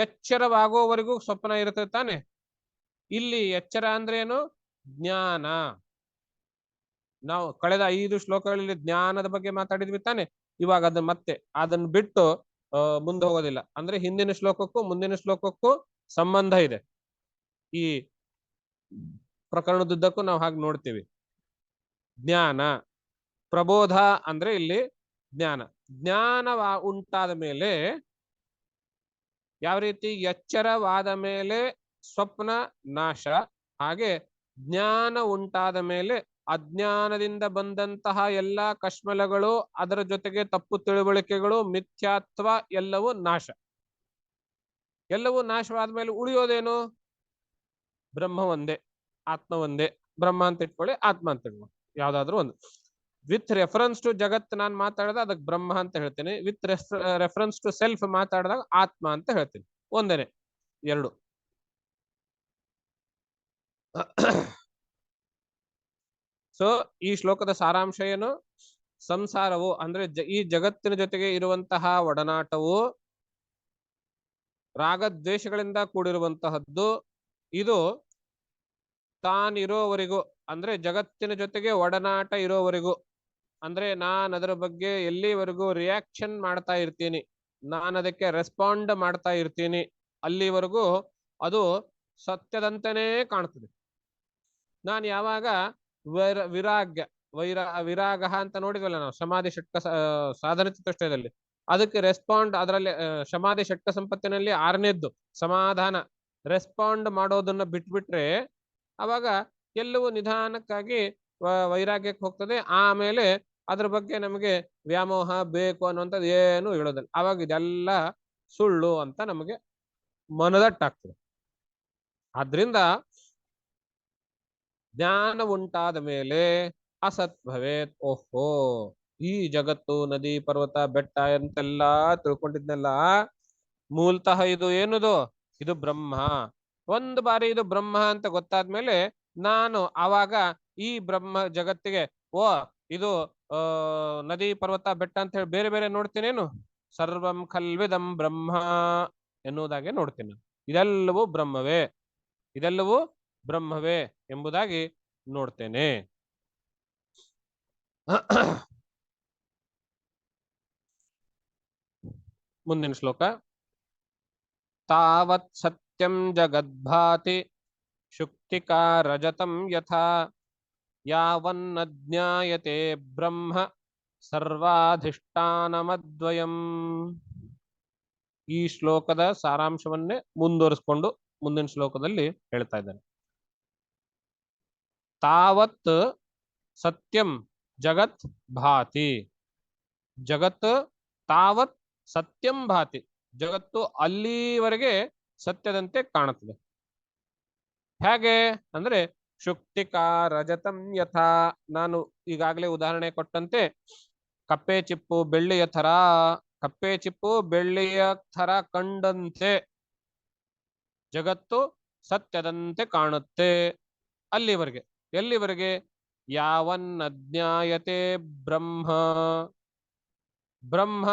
ಎಚ್ಚರವಾಗುವವರೆಗೂ ಸ್ವಪ್ನ ಇರುತ್ತೆ ತಾನೆ. ಇಲ್ಲಿ ಎಚ್ಚರ ಅಂದ್ರೆ ಏನು? ಜ್ಞಾನ. ನಾವು ಕಳೆದ 5 ಶ್ಲೋಕಗಳಲ್ಲಿ ಜ್ಞಾನದ ಬಗ್ಗೆ ಮಾತಾಡಿದ್ವಿ ತಾನೆ. ಇವಾಗ ಅದನ್ನ ಮತ್ತೆ ಅದನ್ನ ಬಿಟ್ಟು ಮುಂದೆ ಹೋಗೋದಿಲ್ಲ. ಅಂದ್ರೆ ಹಿಂದಿನ ಶ್ಲೋಕಕ್ಕೂ ಮುಂದಿನ ಶ್ಲೋಕಕ್ಕೂ ಸಂಬಂಧ ಇದೆ. ಈ ಪ್ರಕರಣದುದ್ದಕ್ಕೂ ನಾವು ಹಾಗೆ ನೋಡ್ತೀವಿ. ಜ್ಞಾನ ಪ್ರಬೋಧ ಅಂದ್ರೆ ಇಲ್ಲಿ ಜ್ಞಾನ. ಜ್ಞಾನ ಉಂಟಾದ ಮೇಲೆ ಯಾವ ರೀತಿ ಎಚ್ಚರವಾದ ಮೇಲೆ ಸ್ವಪ್ನ ನಾಶ, ಹಾಗೆ ಜ್ಞಾನ ಉಂಟಾದ ಮೇಲೆ ಅಜ್ಞಾನದಿಂದ ಬಂದಂತಹ ಎಲ್ಲಾ ಕಶ್ಮಲಗಳು, ಅದರ ಜೊತೆಗೆ ತಪ್ಪು ತಿಳುವಳಿಕೆಗಳು, ಮಿಥ್ಯಾತ್ವ ಎಲ್ಲವೂ ನಾಶ. ಎಲ್ಲವೂ ನಾಶವಾದ ಮೇಲೆ ಉಳಿಯೋದೇನು? ಬ್ರಹ್ಮ ಒಂದೇ, ಆತ್ಮ ಒಂದೇ. ಬ್ರಹ್ಮ ಅಂತ ಇಟ್ಕೊಳ್ಳಿ, ಆತ್ಮ ಅಂತ ಇಟ್ಕೊಳ್ಳಿ, ಯಾವ್ದಾದ್ರು ಒಂದು. ವಿತ್ ರೆಫರೆನ್ಸ್ ಟು ಜಗತ್ ನಾನು ಮಾತಾಡಿದಾಗ ಅದಕ್ಕೆ ಬ್ರಹ್ಮ ಅಂತ ಹೇಳ್ತೀನಿ. ವಿತ್ ರೆಫರೆನ್ಸ್ ಟು ಸೆಲ್ಫ್ ಮಾತಾಡಿದಾಗ ಆತ್ಮ ಅಂತ ಹೇಳ್ತೀನಿ. ಒಂದೇನೆ ಎರಡು. ಸೊ ಈ ಶ್ಲೋಕದ ಸಾರಾಂಶ ಏನು? ಸಂಸಾರವು ಅಂದ್ರೆ ಈ ಜಗತ್ತಿನ ಜೊತೆಗೆ ಇರುವಂತಹ ಒಡನಾಟವು ರಾಗದ್ವೇಷಗಳಿಂದ ಕೂಡಿರುವಂತಹದ್ದು. ಇದು ತಾನಿರೋವರೆಗೂ, ಅಂದ್ರೆ ಜಗತ್ತಿನ ಜೊತೆಗೆ ಒಡನಾಟ ಇರೋವರೆಗೂ, ಅಂದ್ರೆ ನಾನು ಅದರ ಬಗ್ಗೆ ಎಲ್ಲಿವರೆಗೂ ರಿಯಾಕ್ಷನ್ ಮಾಡ್ತಾ ಇರ್ತೀನಿ, ನಾನು ಅದಕ್ಕೆ ರೆಸ್ಪಾಂಡ್ ಮಾಡ್ತಾ ಇರ್ತೀನಿ, ಅಲ್ಲಿವರೆಗೂ ಅದು ಸತ್ಯದಂತೆಯೇ ಕಾಣ್ತದೆ. ನಾನು ಯಾವಾಗ ವಿರಾಗ ಅಂತ ನೋಡಿದ್ವಲ್ಲ ನಾವು ಸಮಾಧಿ ಷಟ್ಕ ಸಾಧನ ಚತುಷ್ಟಯದಲ್ಲಿ, ಅದಕ್ಕೆ ರೆಸ್ಪಾಂಡ್, ಅದರಲ್ಲಿ ಸಮಾಧಿ ಷಟ್ಕ ಸಂಪತ್ತಿನಲ್ಲಿ 6ನೇದ್ದು ಸಮಾಧಾನ, ರೆಸ್ಪಾಂಡ್ ಮಾಡೋದನ್ನ ಬಿಟ್ಬಿಟ್ರೆ ಅವಾಗ ಎಲ್ಲವೂ ನಿಧಾನಕ್ಕಾಗಿ ವೈರಾಗ್ಯಕ್ಕೆ ಹೋಗ್ತದೆ. ಆಮೇಲೆ ಅದ್ರ ಬಗ್ಗೆ ನಮಗೆ ವ್ಯಾಮೋಹ ಬೇಕು ಅನ್ನುವಂಥದ್ದು ಏನು ಹೇಳೋದಿಲ್ಲ. ಅವಾಗ ಇದೆಲ್ಲ ಸುಳ್ಳು ಅಂತ ನಮಗೆ ಮನದಟ್ಟಾಗ್ತದೆ. ಆದ್ರಿಂದ ಜ್ಞಾನ ಉಂಟಾದ ಮೇಲೆ ಅಸತ್ಭವೇತ್. ಓಹೋ, ಈ ಜಗತ್ತು ನದಿ ಪರ್ವತ ಬೆಟ್ಟ ಅಂತೆಲ್ಲ ತಿಳ್ಕೊಂಡಿದ್ನೆಲ್ಲ ಮೂಲತಃ ಇದು ಏನದು? ಇದು ಬ್ರಹ್ಮ. ಒಂದು ಬಾರಿ ಇದು ಬ್ರಹ್ಮ ಅಂತ ಗೊತ್ತಾದ್ಮೇಲೆ ನಾನು ಆವಾಗ ಈ ಬ್ರಹ್ಮ ಜಗತ್ತಿಗೆ ಇದು ನದಿ ಪರ್ವತ ಬೆಟ್ಟ ಅಂತ ಹೇಳಿ ಬೇರೆ ಬೇರೆ ನೋಡ್ತೀನೇನು? ಸರ್ವಂ ಖಲ್ವಿದಂ ಬ್ರಹ್ಮ ಎನ್ನುವುದಾಗೆ ನೋಡ್ತೀನಿ. ಇದೆಲ್ಲವೂ ಬ್ರಹ್ಮವೇ, ಇದೆಲ್ಲವೂ ಬ್ರಹ್ಮವೇ ಎಂಬುದಾಗಿ ನೋಡ್ತೇನೆ. ಮುಂದಿನ ಶ್ಲೋಕ. ತಾವತ್ ಸತ್ಯಂ ಜಗದ್ಭಾತಿ ಶುಕ್ತಿಕಾ ರಜತಂ ಯಥಾ ಯಾವನ್ನಜ್ಞಾಯತೆ ಬ್ರಹ್ಮ ಸರ್ವಾಧಿಷ್ಠಾನಮದ್ವಯಂ. ಈ ಶ್ಲೋಕದ ಸಾರಾಂಶವನ್ನೇ ಮುಂದುವರಿಸಿಕೊಂಡು ಮುಂದಿನ ಶ್ಲೋಕದಲ್ಲಿ ಹೇಳ್ತಾ ಇದ್ದಾನೆ. ತಾವತ್ ಸತ್ಯಂ ಜಗತ್ ಭಾತಿ. ಜಗತ್ ತಾವತ್ ಸತ್ಯಂ ಭಾತಿ, ಜಗತ್ತು ಅಲ್ಲಿವರೆಗೆ ಸತ್ಯದಂತೆ ಕಾಣುತ್ತದೆ. ಹೇಗೆ ಅಂದ್ರೆ ಶುಕ್ತಿಕಾ ರಜತಂ ಯಥಾ, ನಾನು ಈಗಾಗಲೇ ಉದಾಹರಣೆ ಕೊಟ್ಟಂತೆ ಕಪ್ಪೆ ಚಿಪ್ಪು ಬೆಳ್ಳಿಯ ಥರ, ಕಪ್ಪೆ ಚಿಪ್ಪು ಬೆಳ್ಳಿಯ ಥರ ಕಂಡಂತೆ ಜಗತ್ತು ಸತ್ಯದಂತೆ ಕಾಣುತ್ತೆ. ಅಲ್ಲಿವರೆಗೆ. ಎಲ್ಲಿವರೆಗೆ? ಯಾವನ್ನಜ್ಞಾಯತೆ ಬ್ರಹ್ಮ, ಬ್ರಹ್ಮ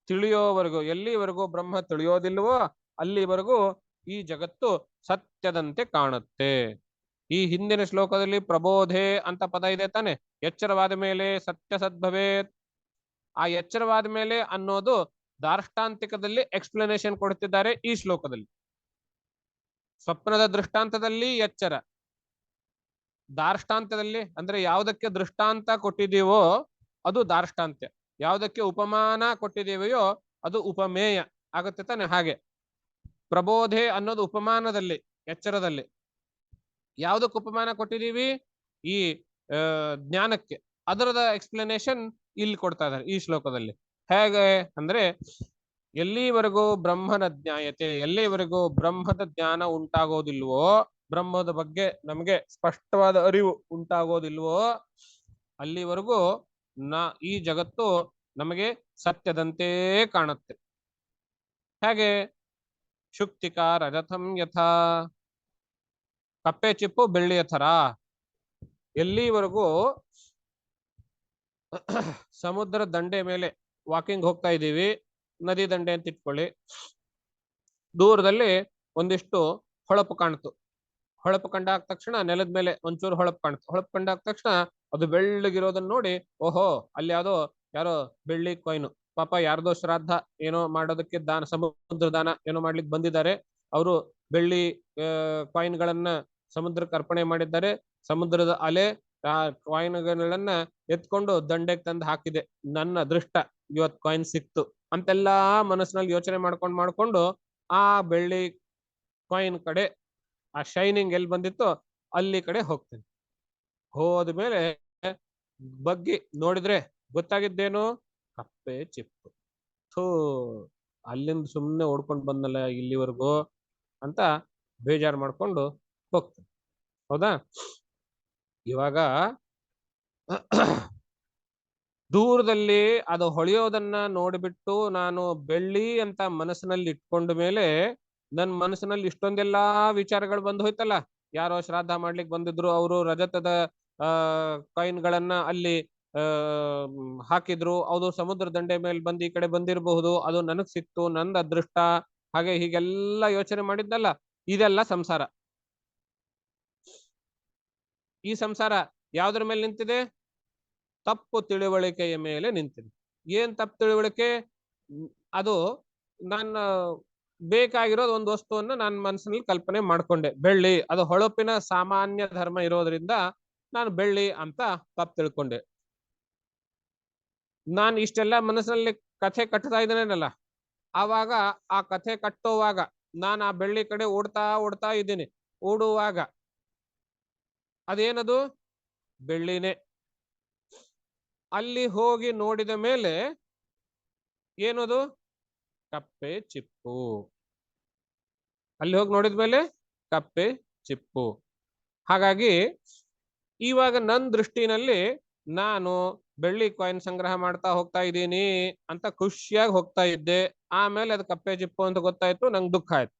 ತಿಳಿಯೋವರೆಗೂ. ಎಲ್ಲಿವರೆಗೂ ಬ್ರಹ್ಮ ತಿಳಿಯೋದಿಲ್ವೋ ಅಲ್ಲಿವರೆಗೂ ಈ ಜಗತ್ತು ಸತ್ಯದಂತೆ ಕಾಣುತ್ತೆ. ಈ ಹಿಂದಿನ ಶ್ಲೋಕದಲ್ಲಿ ಪ್ರಬೋಧೆ ಅಂತ ಪದ ಇದೆ ತಾನೆ. ಎಚ್ಚರವಾದ ಮೇಲೆ ಸತ್ಯ ಸದ್ಭವೇತ್. ಆ ಎಚ್ಚರವಾದ ಮೇಲೆ ಅನ್ನೋದು ದಾರ್ಷ್ಟಾಂತಿಕದಲ್ಲಿ ಎಕ್ಸ್ಪ್ಲನೇಷನ್ ಕೊಡ್ತಿದ್ದಾರೆ ಈ ಶ್ಲೋಕದಲ್ಲಿ. ಸ್ವಪ್ನದ ದೃಷ್ಟಾಂತದಲ್ಲಿ ಎಚ್ಚರ, ದಾರ್ಷ್ಟಾಂತದಲ್ಲಿ ಅಂದ್ರೆ ಯಾವುದಕ್ಕೆ ದೃಷ್ಟಾಂತ ಕೊಟ್ಟಿದೀವೋ ಅದು ದಾರ್ಷ್ಟಾಂತ್ಯ, ಯಾವುದಕ್ಕೆ ಉಪಮಾನ ಕೊಟ್ಟಿದ್ದೀವೆಯೋ ಅದು ಉಪಮೇಯ ಆಗುತ್ತೆ ತಾನೆ. ಹಾಗೆ ಪ್ರಬೋಧೆ ಅನ್ನೋದು ಉಪಮಾನದಲ್ಲಿ, ಎಚ್ಚರದಲ್ಲಿ. ಯಾವುದಕ್ಕೆ ಉಪಮಾನ ಕೊಟ್ಟಿದ್ದೀವಿ? ಈ ಜ್ಞಾನಕ್ಕೆ. ಅದರದ ಎಕ್ಸ್ಪ್ಲನೇಷನ್ ಇಲ್ಲಿ ಕೊಡ್ತಾ ಇದ್ದಾರೆ ಈ ಶ್ಲೋಕದಲ್ಲಿ. ಹೇಗೆ ಅಂದ್ರೆ ಎಲ್ಲಿವರೆಗೂ ಬ್ರಹ್ಮನ ಜ್ಞಾಯತೆ, ಎಲ್ಲಿವರೆಗೂ ಬ್ರಹ್ಮದ ಜ್ಞಾನ ಉಂಟಾಗೋದಿಲ್ವೋ, ಬ್ರಹ್ಮದ ಬಗ್ಗೆ ನಮಗೆ ಸ್ಪಷ್ಟವಾದ ಅರಿವು ಉಂಟಾಗೋದಿಲ್ವೋ ಅಲ್ಲಿವರೆಗೂ ಈ ಜಗತ್ತು ನಮಗೆ ಸತ್ಯದಂತೆ ಕಾಣುತ್ತೆ. ಹೇಗೆ? ಶುಕ್ತಿಕಾ ರಜತಂ ಯಥಾ, ಕಪ್ಪೆ ಚಿಪ್ಪು ಬೆಳ್ಳಿಯ ಥರ. ಎಲ್ಲಿವರೆಗೂ ಸಮುದ್ರ ದಂಡೆ ಮೇಲೆ ವಾಕಿಂಗ್ ಹೋಗ್ತಾ ಇದ್ದೀವಿ, ನದಿ ದಂಡೆ ಅಂತ ಇಟ್ಕೊಳ್ಳಿ, ದೂರದಲ್ಲಿ ಒಂದಿಷ್ಟು ಹೊಳಪು ಕಾಣ್ತು. ಹೊಳಪು ಕಂಡಾದ ತಕ್ಷಣ ನೆಲದ ಮೇಲೆ ಒಂಚೂರು ಹೊಳಪು ಕಾಣ್ತು. ಹೊಳಪು ಕಂಡಾದ ತಕ್ಷಣ ಅದು ಬೆಳ್ಳಗಿರೋದನ್ನ ನೋಡಿ, ಓಹೋ ಅಲ್ಲಿ ಯಾರೋ ಬೆಳ್ಳಿ ಕಾಯಿನ್, ಪಾಪ ಯಾರ್ದೋ ಶ್ರಾದ್ದ ಏನೋ ಮಾಡೋದಕ್ಕೆ ದಾನ, ಸಮುದ್ರ ದಾನ ಏನೋ ಮಾಡ್ಲಿಕ್ಕೆ ಬಂದಿದ್ದಾರೆ. ಅವರು ಬೆಳ್ಳಿ ಕಾಯಿನ್ಗಳನ್ನ ಸಮುದ್ರಕ್ಕೆ ಅರ್ಪಣೆ ಮಾಡಿದ್ದಾರೆ. ಸಮುದ್ರದ ಅಲೆ ಆ ಕಾಯಿನ್ಗಳನ್ನ ಎತ್ಕೊಂಡು ದಂಡೆಗೆ ತಂದು ಹಾಕಿದೆ. ನನ್ನ ಅದೃಷ್ಟ, ಇವತ್ ಕಾಯಿನ್ ಸಿಕ್ತು ಅಂತೆಲ್ಲಾ ಮನಸ್ಸಿನಲ್ಲಿ ಯೋಚನೆ ಮಾಡ್ಕೊಂಡು ಆ ಬೆಳ್ಳಿ ಕಾಯಿನ್ ಕಡೆ, ಆ ಶೈನಿಂಗ್ ಎಲ್ಲಿ ಬಂದಿತ್ತು ಅಲ್ಲಿ ಕಡೆ ಹೋಗ್ತೇನೆ. ಹೋದ್ಮೇಲೆ ಬಗ್ಗಿ ನೋಡಿದ್ರೆ ಗೊತ್ತಾಗಿದ್ದೇನು? ಕಪ್ಪೆ ಚಿಪ್ಪು. ಥೂ, ಅಲ್ಲಿಂದ ಸುಮ್ಮನೆ ಓಡ್ಕೊಂಡು ಬಂದಲ್ಲ ಇಲ್ಲಿವರೆಗೂ ಅಂತ ಬೇಜಾರು ಮಾಡ್ಕೊಂಡು ಹೋಗ್ತೇನೆ. ಹೌದಾ? ಇವಾಗ ದೂರದಲ್ಲಿ ಅದು ಹೊಳೆಯೋದನ್ನ ನೋಡಿಬಿಟ್ಟು ನಾನು ಬೆಳ್ಳಿ ಅಂತ ಮನಸ್ಸಿನಲ್ಲಿ ಇಟ್ಕೊಂಡ ಮೇಲೆ ನನ್ನ ಮನಸ್ಸಿನಲ್ಲಿ ಇಷ್ಟೊಂದೆಲ್ಲಾ ವಿಚಾರಗಳು ಬಂದು ಹೋಯ್ತಲ್ಲ. ಯಾರೋ ಶ್ರಾದ್ದ ಮಾಡ್ಲಿಕ್ಕೆ ಬಂದಿದ್ರು, ಅವರು ರಜತದ ಕಾಯಿನ್ಗಳನ್ನ ಅಲ್ಲಿ ಹಾಕಿದ್ರು, ಅದು ಸಮುದ್ರ ದಂಡೆ ಮೇಲೆ ಬಂದು ಈ ಕಡೆ ಬಂದಿರಬಹುದು, ಅದು ನನಗ್ ಸಿಕ್ತು, ನಂದ್ ಅದೃಷ್ಟ, ಹಾಗೆ ಹೀಗೆಲ್ಲ ಯೋಚನೆ ಮಾಡಿದ್ದಲ್ಲ. ಇದೆಲ್ಲ ಸಂಸಾರ. ಈ ಸಂಸಾರ ಯಾವ್ದ್ರ ಮೇಲೆ ನಿಂತಿದೆ? ತಪ್ಪು ತಿಳುವಳಿಕೆಯ ಮೇಲೆ ನಿಂತಿದೆ. ಏನ್ ತಪ್ಪು ತಿಳುವಳಿಕೆ? ಅದು ನನ್ನ ಬೇಕಾಗಿರೋದು ಒಂದು ವಸ್ತುವನ್ನ ನಾನು ಮನಸ್ಸಿನಲ್ಲಿ ಕಲ್ಪನೆ ಮಾಡ್ಕೊಂಡೆ, ಬೆಳ್ಳಿ, ಅದು ಹೊಳಪಿನ ಸಾಮಾನ್ಯ ಧರ್ಮ ಇರೋದ್ರಿಂದ ನಾನು ಬೆಳ್ಳಿ ಅಂತ ತಪ್ಪು ತಿಳ್ಕೊಂಡೆ. ನಾನು ಇಷ್ಟೆಲ್ಲ ಮನಸ್ಸಿನಲ್ಲಿ ಕಥೆ ಕಟ್ತಾ ಇದ್ದೇನಲ್ಲ, ಆವಾಗ ಆ ಕಥೆ ಕಟ್ಟುವಾಗ ನಾನು ಆ ಬೆಳ್ಳಿ ಕಡೆ ಓಡ್ತಾ ಇದ್ದೀನಿ. ಓಡುವಾಗ ಅದೇನದು? ಬೆಳ್ಳಿನೇ. ಅಲ್ಲಿ ಹೋಗಿ ನೋಡಿದ ಮೇಲೆ ಏನದು? ಕಪ್ಪೆ ಚಿಪ್ಪು. ಅಲ್ಲಿ ಹೋಗಿ ನೋಡಿದ ಮೇಲೆ ಕಪ್ಪೆ ಚಿಪ್ಪು. ಹಾಗಾಗಿ ಇವಾಗ ನನ್ನ ದೃಷ್ಟಿನಲ್ಲಿ ನಾನು ಬೆಳ್ಳಿ ಕಾಯಿನ್ ಸಂಗ್ರಹ ಮಾಡ್ತಾ ಹೋಗ್ತಾ ಇದ್ದೀನಿ ಅಂತ ಖುಷಿಯಾಗಿ ಹೋಗ್ತಾ ಇದ್ದೆ. ಆಮೇಲೆ ಅದು ಕಪ್ಪೆ ಚಿಪ್ಪು ಅಂತ ಗೊತ್ತಾಯ್ತು, ನಂಗೆ ದುಃಖ ಆಯ್ತು.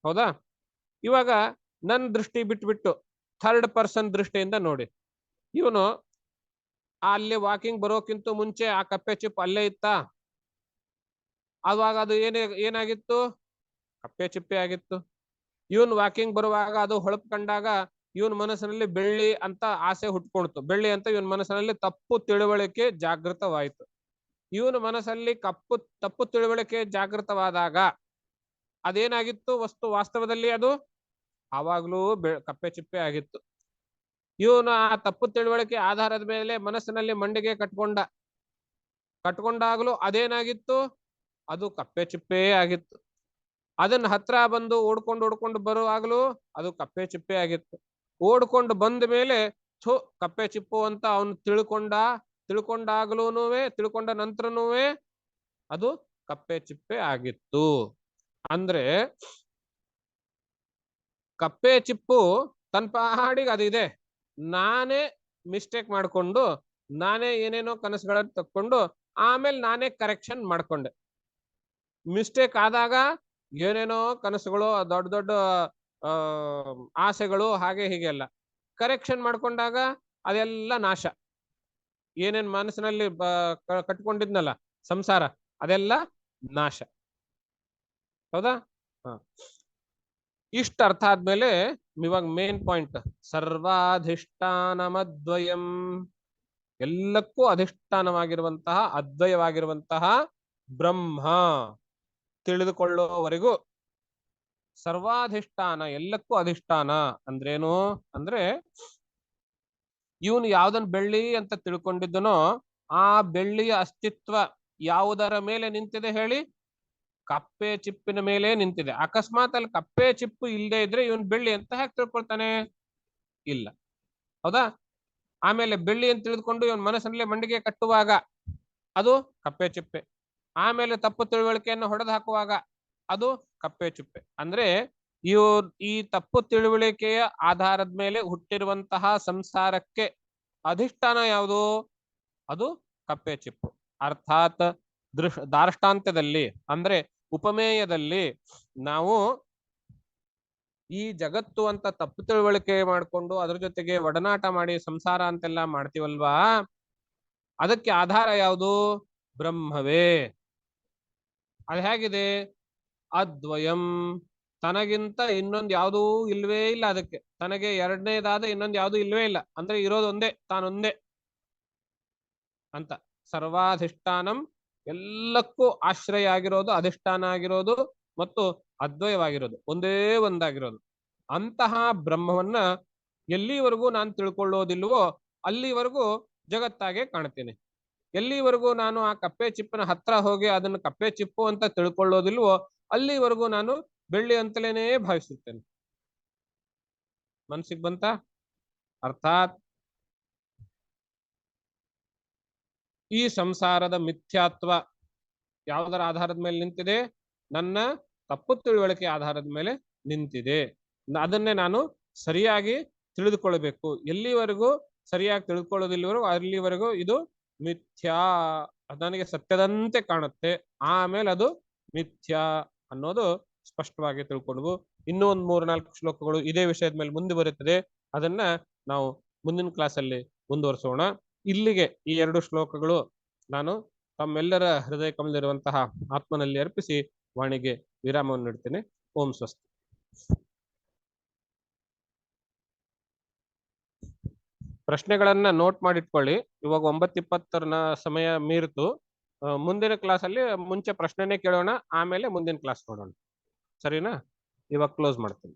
ಹೌದಾ? ಇವಾಗ ನನ್ನ ದೃಷ್ಟಿ ಬಿಟ್ಬಿಟ್ಟು ಥರ್ಡ್ ಪರ್ಸನ್ ದೃಷ್ಟಿಯಿಂದ ನೋಡಿ. ಇವನು ಅಲ್ಲಿ ವಾಕಿಂಗ್ ಬರೋಕ್ಕಿಂತ ಮುಂಚೆ ಆ ಕಪ್ಪೆ ಚಿಪ್ಪು ಅಲ್ಲೇ ಇತ್ತಾ? ಆವಾಗ ಅದು ಏನಾಗಿತ್ತು? ಕಪ್ಪೆ ಚಿಪ್ಪೆ ಆಗಿತ್ತು. ಇವನ್ ವಾಕಿಂಗ್ ಬರುವಾಗ ಅದು ಹೊಳಪ್ ಕಂಡಾಗ ಇವನ್ ಮನಸ್ಸಿನಲ್ಲಿ ಬೆಳ್ಳಿ ಅಂತ ಆಸೆ ಹುಟ್ಕೊಳ್ತು. ಬೆಳ್ಳಿ ಅಂತ ಇವನ್ ಮನಸ್ಸಿನಲ್ಲಿ ತಪ್ಪು ತಿಳುವಳಿಕೆ ಜಾಗೃತವಾಯಿತು. ಇವನ ಮನಸ್ಸಲ್ಲಿ ತಪ್ಪು ತಿಳುವಳಿಕೆ ಜಾಗೃತವಾದಾಗ ಅದೇನಾಗಿತ್ತು? ವಾಸ್ತವದಲ್ಲಿ ಅದು ಆವಾಗ್ಲೂ ಕಪ್ಪೆ ಚಿಪ್ಪೆ ಆಗಿತ್ತು. ಇವನು ಆ ತಪ್ಪು ತಿಳುವಳಿಕೆ ಆಧಾರದ ಮೇಲೆ ಮನಸ್ಸಿನಲ್ಲಿ ಮಂಡಿಗೆ ಕಟ್ಕೊಂಡಾಗ್ಲೂ ಅದೇನಾಗಿತ್ತು? ಅದು ಕಪ್ಪೆ ಚಿಪ್ಪೆ ಆಗಿತ್ತು. ಅದನ್ನ ಹತ್ರ ಬಂದು ಓಡ್ಕೊಂಡು ಬರುವಾಗ್ಲೂ ಅದು ಕಪ್ಪೆ ಚಿಪ್ಪೆ ಆಗಿತ್ತು. ಓಡ್ಕೊಂಡು ಬಂದ ಮೇಲೆ ಕಪ್ಪೆ ಚಿಪ್ಪು ಅಂತ ಅವನು ತಿಳ್ಕೊಂಡ ನಂತರನೂ ಅದು ಕಪ್ಪೆ ಚಿಪ್ಪೆ ಆಗಿತ್ತು. ಅಂದ್ರೆ ಕಪ್ಪೆ ಚಿಪ್ಪು ತನ್ನ ಪಾಡಿಗೆ ಅದಿದೆ. ನಾನೇ ಮಿಸ್ಟೇಕ್ ಮಾಡ್ಕೊಂಡು, ನಾನೇ ಏನೇನೋ ಕನಸುಗಳನ್ನು ತಕ್ಕೊಂಡು ಆಮೇಲೆ ನಾನೇ ಕರೆಕ್ಷನ್ ಮಾಡ್ಕೊಂಡೆ. ಮಿಸ್ಟೇಕ್ ಆದಾಗ ಏನೇನೋ ಕನಸುಗಳು, ದೊಡ್ಡ ಆಸೆಗಳು, ಹಾಗೆ ಹೀಗೆಲ್ಲ ಕರೆಕ್ಷನ್ ಮಾಡ್ಕೊಂಡಾಗ ಅದೆಲ್ಲ ನಾಶ. ಏನೇನ್ ಮನಸ್ಸಿನಲ್ಲಿ ಕಟ್ಕೊಂಡಿದ್ನಲ್ಲ ಸಂಸಾರ, ಅದೆಲ್ಲ ನಾಶ. ಹೌದಾ? ಇಷ್ಟ ಅರ್ಥ ಆದ್ಮೇಲೆ ಇವಾಗ ಮೇನ್ ಪಾಯಿಂಟ್, ಸರ್ವಾಧಿಷ್ಠಾನಮದ್ವಯಂ. ಎಲ್ಲಕ್ಕೂ ಅಧಿಷ್ಠಾನವಾಗಿರುವಂತಹ, ಅದ್ವಯವಾಗಿರುವಂತಹ ಬ್ರಹ್ಮ ತಿಳಿದುಕೊಳ್ಳುವವರೆಗೂ ಸರ್ವಾಧಿಷ್ಠಾನ, ಎಲ್ಲಕ್ಕೂ ಅಧಿಷ್ಠಾನ ಅಂದ್ರೇನು? ಅಂದ್ರೆ ಇವನು ಯಾವ್ದನ್ ಬೆಳ್ಳಿ ಅಂತ ತಿಳ್ಕೊಂಡಿದ್ದನೋ ಆ ಬೆಳ್ಳಿಯ ಅಸ್ತಿತ್ವ ಯಾವುದರ ಮೇಲೆ ನಿಂತಿದೆ ಹೇಳಿ? ಕಪ್ಪೆ ಚಿಪ್ಪಿನ ಮೇಲೆ ನಿಂತಿದೆ. ಅಕಸ್ಮಾತ್ ಅಲ್ಲಿ ಕಪ್ಪೆ ಚಿಪ್ಪು ಇಲ್ಲದೆ ಇದ್ರೆ ಇವನ್ ಬೆಳ್ಳಿ ಅಂತ ಹೇಗೆ ತಿಳ್ಕೊಳ್ತಾನೆ? ಇಲ್ಲ. ಹೌದಾ? ಆಮೇಲೆ ಬೆಳ್ಳಿ ಅಂತ ತಿಳಿದುಕೊಂಡು ಇವನ್ ಮನಸ್ಸಲ್ಲೇ ಮಂಡಿಗೆ ಕಟ್ಟುವಾಗ ಅದು ಕಪ್ಪೆ ಚಿಪ್ಪೆ. ಆಮೇಲೆ ತಪ್ಪು ತಿಳುವಳಿಕೆಯನ್ನು ಹೊಡೆದು ಹಾಕುವಾಗ ಅದು ಕಪ್ಪೆ ಚಿಪ್ಪೆ. ಅಂದ್ರೆ ಈ ತಪ್ಪು ತಿಳುವಳಿಕೆಯ ಆಧಾರದ ಮೇಲೆ ಹುಟ್ಟಿರುವಂತಹ ಸಂಸಾರಕ್ಕೆ ಅಧಿಷ್ಠಾನ ಯಾವುದು? ಅದು ಕಪ್ಪೆ ಚಿಪ್ಪು. ಅರ್ಥಾತ್ ದಾರ್ಷ್ಟಾಂತ್ಯದಲ್ಲಿ ಅಂದ್ರೆ ಉಪಮೇಯದಲ್ಲಿ ನಾವು ಈ ಜಗತ್ತು ಅಂತ ತಪ್ಪು ತಿಳುವಳಿಕೆ ಮಾಡಿಕೊಂಡು ಅದ್ರ ಜೊತೆಗೆ ಒಡನಾಟ ಮಾಡಿ ಸಂಸಾರ ಅಂತೆಲ್ಲ ಮಾಡ್ತೀವಲ್ವಾ, ಅದಕ್ಕೆ ಆಧಾರ ಯಾವುದು? ಬ್ರಹ್ಮವೇ. ಅದು ಹೇಗಿದೆ? ಅದ್ವಯಂ. ತನಗಿಂತ ಇನ್ನೊಂದು ಯಾವುದೂ ಇಲ್ವೇ ಇಲ್ಲ. ಅದಕ್ಕೆ ತನಗೆ ಎರಡನೇದಾದ ಇನ್ನೊಂದು ಯಾವುದೂ ಇಲ್ವೇ ಇಲ್ಲ. ಅಂದ್ರೆ ಇರೋದೊಂದೇ, ತಾನೊಂದೇ. ಅಂತ. ಸರ್ವಾಧಿಷ್ಠಾನಂ, ಎಲ್ಲಕ್ಕೂ ಆಶ್ರಯ ಆಗಿರೋದು, ಅಧಿಷ್ಠಾನ ಆಗಿರೋದು ಮತ್ತು ಅದ್ವಯವಾಗಿರೋದು, ಒಂದೇ ಒಂದಾಗಿರೋದು. ಅಂತಹ ಬ್ರಹ್ಮವನ್ನ ಎಲ್ಲಿವರೆಗೂ ನಾನು ತಿಳ್ಕೊಳ್ಳೋದಿಲ್ವೋ ಅಲ್ಲಿವರೆಗೂ ಜಗತ್ತಾಗೆ ಕಾಣ್ತೇನೆ. ಎಲ್ಲಿವರೆಗೂ ನಾನು ಆ ಕಪ್ಪೆ ಚಿಪ್ಪಿನ ಹತ್ರ ಹೋಗಿ ಅದನ್ನು ಕಪ್ಪೆ ಚಿಪ್ಪು ಅಂತ ತಿಳ್ಕೊಳ್ಳೋದಿಲ್ವೋ ಅಲ್ಲಿವರೆಗೂ ನಾನು ಬೆಳ್ಳಿ ಅಂತಲೇನೇ ಭಾವಿಸುತ್ತೇನೆ. ಮನಸ್ಸಿಗೆ ಬಂತ? ಅರ್ಥಾತ್ ಈ ಸಂಸಾರದ ಮಿಥ್ಯಾತ್ವ ಯಾವುದರ ಆಧಾರದ ಮೇಲೆ ನಿಂತಿದೆ? ನನ್ನ ತಪ್ಪು ತಿಳುವಳಿಕೆ ಆಧಾರದ ಮೇಲೆ ನಿಂತಿದೆ. ಅದನ್ನೇ ನಾನು ಸರಿಯಾಗಿ ತಿಳಿದುಕೊಳ್ಳಬೇಕು. ಎಲ್ಲಿವರೆಗೂ ಸರಿಯಾಗಿ ತಿಳ್ಕೊಳ್ಳೋದಿಲ್ಲವರೆಗೂ ಅಲ್ಲಿವರೆಗೂ ಇದು ಮಿಥ್ಯಾ, ನನಗೆ ಸತ್ಯದಂತೆ ಕಾಣುತ್ತೆ, ಆಮೇಲೆ ಅದು ಮಿಥ್ಯಾ ಅನ್ನೋದು ಸ್ಪಷ್ಟವಾಗಿ ತಿಳ್ಕೊಂಡ್ವು. ಇನ್ನೂ ಒಂದು 3-4 ಶ್ಲೋಕಗಳು ಇದೇ ವಿಷಯದ ಮೇಲೆ ಮುಂದೆ ಬರುತ್ತದೆ. ಅದನ್ನ ನಾವು ಮುಂದಿನ ಕ್ಲಾಸಲ್ಲಿ ಮುಂದುವರಿಸೋಣ. ಇಲ್ಲಿಗೆ ಈ 2 ಶ್ಲೋಕಗಳು ನಾನು ತಮ್ಮೆಲ್ಲರ ಹೃದಯ ಕಮಲಿರುವಂತಹ ಆತ್ಮನಲ್ಲಿ ಅರ್ಪಿಸಿ ವಾಣಿಗೆ ವಿರಾಮವನ್ನು ನೀಡ್ತೇನೆ. ಓಂ ಸ್ವಸ್ತಿ. ಪ್ರಶ್ನೆಗಳನ್ನ ನೋಟ್ ಮಾಡಿಟ್ಕೊಳ್ಳಿ. ಇವಾಗ 9:20 ಸಮಯ ಮೀರಿತು. ಮುಂದಿನ ಕ್ಲಾಸಲ್ಲಿ ಮುಂಚೆ ಪ್ರಶ್ನೆನೇ ಕೇಳೋಣ, ಆಮೇಲೆ ಮುಂದಿನ ಕ್ಲಾಸ್ ನೋಡೋಣ. ಸರಿನಾ? ಇವಾಗ ಕ್ಲೋಸ್ ಮಾಡ್ತೀನಿ.